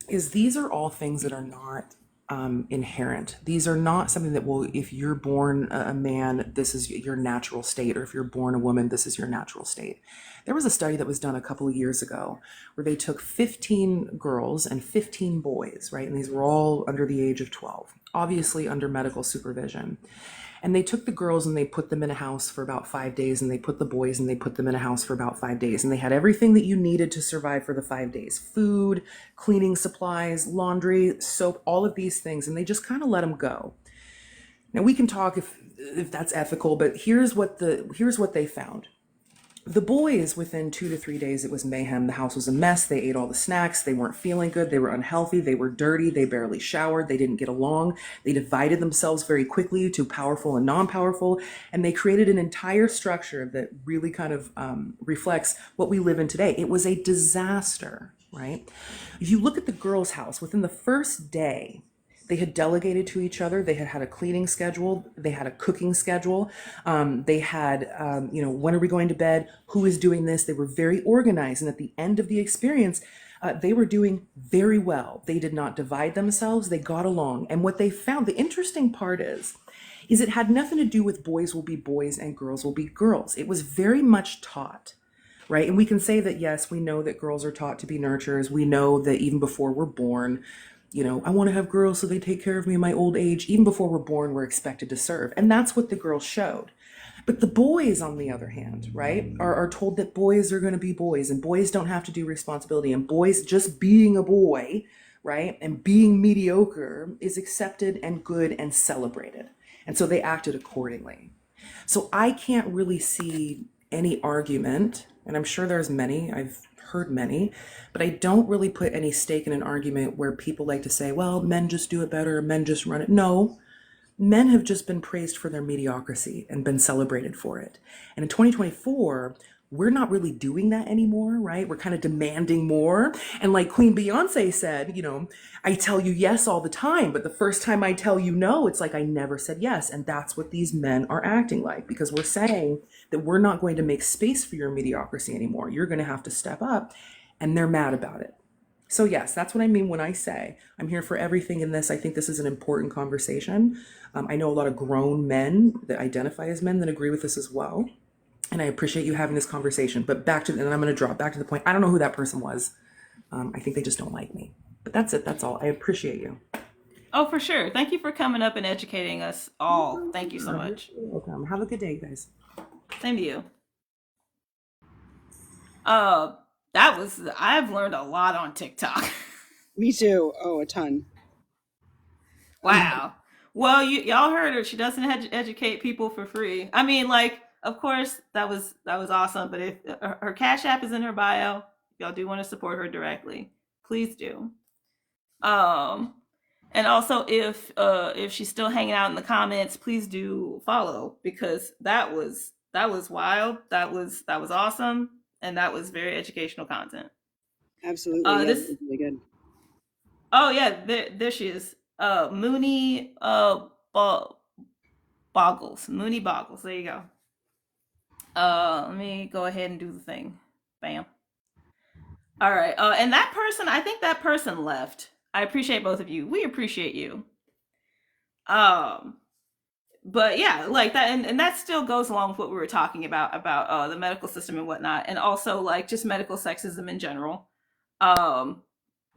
is these are all things that are not inherent. These are not something that will, if you're born a man, this is your natural state, or if you're born a woman, this is your natural state. There was a study that was done a couple of years ago where they took 15 girls and 15 boys, right? And these were all under the age of 12, obviously under medical supervision. And they took the girls and they put them in a house for about 5 days, and they put the boys and they put them in a house for about 5 days. And they had everything that you needed to survive for the 5 days: food, cleaning supplies, laundry, soap, all of these things. And they just kind of let them go. Now we can talk if that's ethical, but here's what they found. The boys, within 2 to 3 days, it was mayhem. The house was a mess. They ate all the snacks. They weren't feeling good. They were unhealthy. They were dirty. They barely showered. They didn't get along. They divided themselves very quickly to powerful and non-powerful. And they created an entire structure that really kind of reflects what we live in today. It was a disaster, right? If you look at the girls' house, within the first day, they had delegated to each other. They had had a cleaning schedule. They had a cooking schedule. They had, when are we going to bed? Who is doing this? They were very organized. And at the end of the experience, they were doing very well. They did not divide themselves. They got along. And what they found, the interesting part is it had nothing to do with boys will be boys and girls will be girls. It was very much taught, right? And we can say that, yes, we know that girls are taught to be nurturers. We know that even before we're born, I want to have girls so they take care of me in my old age. Even before we're born, we're expected to serve. And that's what the girls showed. But the boys, on the other hand, right, are told that boys are going to be boys and boys don't have to do responsibility, and boys just being a boy, right, and being mediocre is accepted and good and celebrated. And so they acted accordingly. So I can't really see any argument, and I'm sure there's many, I've heard many, but I don't really put any stake in an argument where people like to say, well, men just do it better, men just run it. No. Men have just been praised for their mediocrity and been celebrated for it. And in 2024, we're not really doing that anymore, right? We're kind of demanding more. And like Queen Beyonce said, I tell you yes all the time, but the first time I tell you no, it's like I never said yes. And that's what these men are acting like, because we're saying that we're not going to make space for your mediocrity anymore. You're going to have to step up. And they're mad about it. So yes, that's what I mean when I say I'm here for everything in this. I think this is an important conversation. I know a lot of grown men that identify as men that agree with this as well. And I appreciate you having this conversation. But and I'm going to drop back to the point. I don't know who that person was. I think they just don't like me. But that's it. That's all. I appreciate you. Oh, for sure. Thank you for coming up and educating us all. Thank you so much. You're welcome. Have a good day, guys. Same to you. I've learned a lot on TikTok. Me too. Oh, a ton. Wow. Well, y'all heard her. She doesn't educate people for free. I mean, like, of course, that was awesome. But if her Cash App is in her bio, if y'all do want to support her directly, please do. And also, if she's still hanging out in the comments, please do follow, because that was wild. That was awesome, and that was very educational content. Absolutely. This is really good. Oh yeah, there she is. Mooney Boggles. Mooney Boggles. There you go. Let me go ahead and do the thing. Bam. All right. And that person, I think that person left. I appreciate both of you. We appreciate you. But yeah, like that, and that still goes along with what we were talking about the medical system and whatnot, and also like just medical sexism in general.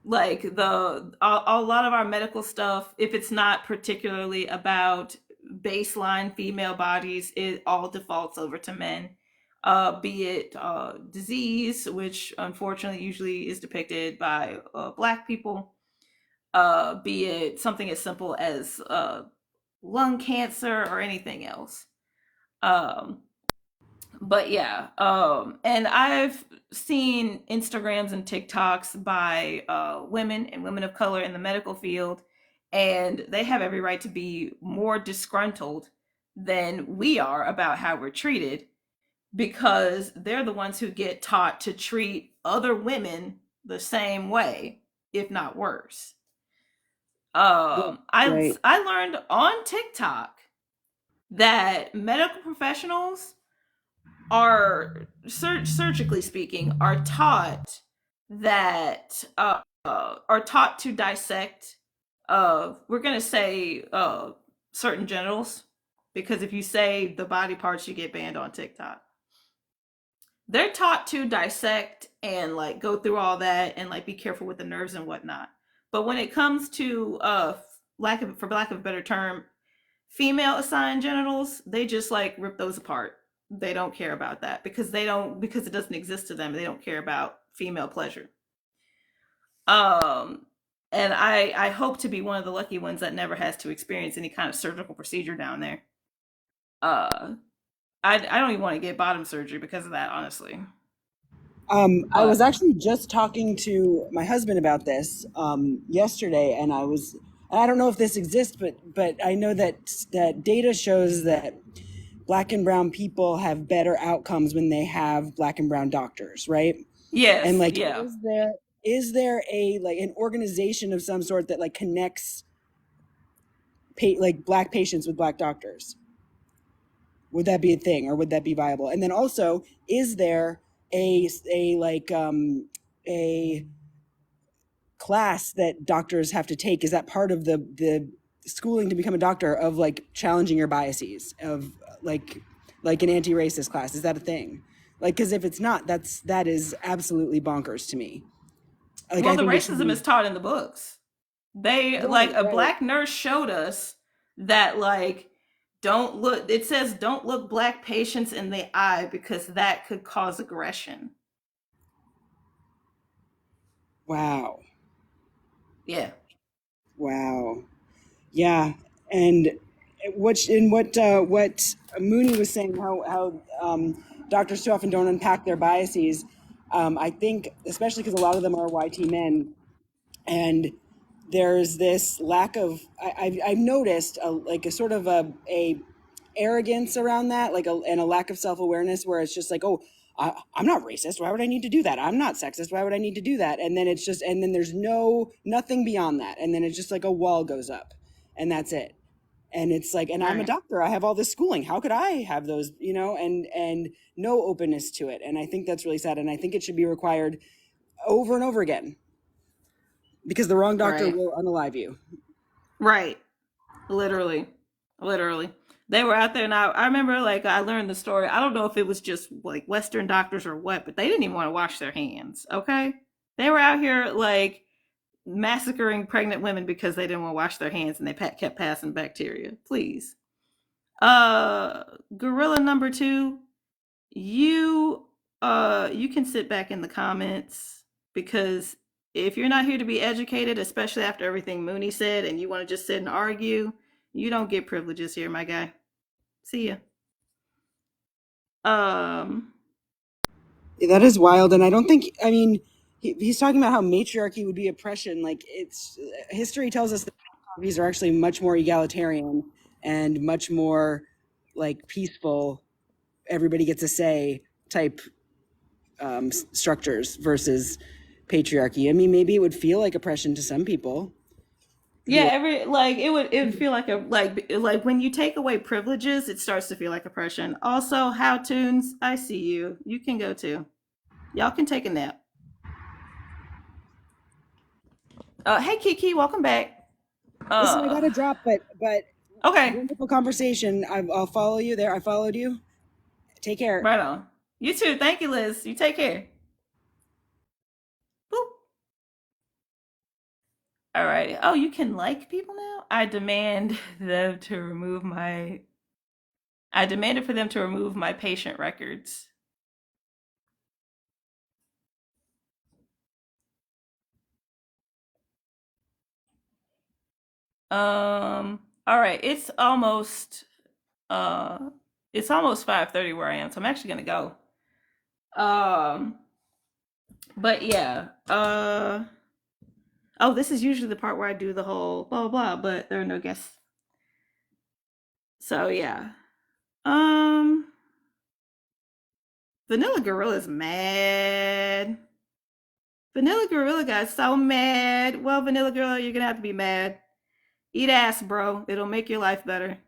Like a lot of our medical stuff, if it's not particularly about baseline female bodies, it all defaults over to men. Be it disease, which unfortunately usually is depicted by Black people. Be it something as simple as lung cancer or anything else. But yeah, and I've seen Instagrams and TikToks by women and women of color in the medical field, and they have every right to be more disgruntled than we are about how we're treated, because they're the ones who get taught to treat other women the same way, if not worse. I learned on TikTok that medical professionals are, surgically speaking, are taught to dissect we're going to say certain genitals, because if you say the body parts, you get banned on TikTok. They're taught to dissect and like go through all that and like be careful with the nerves and whatnot. But when it comes to for lack of a better term, female assigned genitals, they just like rip those apart. They don't care about that because it doesn't exist to them. They don't care about female pleasure. And I hope to be one of the lucky ones that never has to experience any kind of surgical procedure down there. I don't even want to get bottom surgery because of that, honestly. I was actually just talking to my husband about this yesterday, and I don't know if this exists, but I know that data shows that Black and brown people have better outcomes when they have Black and brown doctors, right? Yes. And like, yeah. is there a like an organization of some sort that like connects like Black patients with Black doctors? Would that be a thing, or would that be viable? And then also, is there a class that doctors have to take? Is that part of the schooling to become a doctor, of like challenging your biases, of like an anti-racist class? Is that a thing? Like, because if it's not, that is absolutely bonkers to me. Like, Well, I the think it should racism be is taught in the books. They like a right. black nurse showed us that like don't look, it says don't look black patients in the eye because that could cause aggression. Wow. Yeah. Wow. Yeah. And what Mooney was saying, how doctors too often don't unpack their biases. I think, especially because a lot of them are YT men, and there's this lack of, I've noticed like a sort of a arrogance around that, like and a lack of self-awareness, where it's just like, oh, I'm not racist, why would I need to do that? I'm not sexist, why would I need to do that? And then it's just, and then there's nothing beyond that, and then it's just like a wall goes up, and that's it. And it's like, and I'm a Right. doctor, I have all this schooling, how could I have those, and no openness to it. And I think that's really sad, and I think it should be required over and over again, because the wrong doctor Right. will unalive you. Right. Literally. Literally. They were out there, and I remember like I learned the story. I don't know if it was just like Western doctors or what, but they didn't even want to wash their hands. Okay. They were out here like massacring pregnant women because they didn't want to wash their hands and they kept passing bacteria. Please. Gorilla number 2, you you can sit back in the comments, because if you're not here to be educated, especially after everything Mooney said, and you want to just sit and argue, you don't get privileges here, my guy. See ya. Um Yeah, that is wild. And I don't think, I mean, he's talking about how matriarchy would be oppression. Like, it's, history tells us that these are actually much more egalitarian and much more like peaceful, everybody gets a say type structures versus patriarchy. I mean, maybe it would feel like oppression to some people yeah, who are, every like it would feel like a like when you take away privileges, it starts to feel like oppression. Also, how tunes, I see you. You can go too. Y'all can take a nap. Hey Kiki, welcome back. listen, I got to drop, but Okay, wonderful conversation. I'll follow you there. I followed you. Take care. right on. You too. Thank you, Liz. You take care. Boop. All right. Oh, you can like people now? I demand them to remove my. I demanded for them to remove my patient records. All right. Uh it's almost 5:30 where I am, so I'm actually gonna go. Um, but yeah. Oh, this is usually the part where I do the whole blah blah blah, but there are no guests. So yeah. Um, Vanilla Gorilla's mad. Vanilla Gorilla got so mad. Well, Vanilla Gorilla, you're gonna have to be mad. Eat ass, bro. It'll make your life better.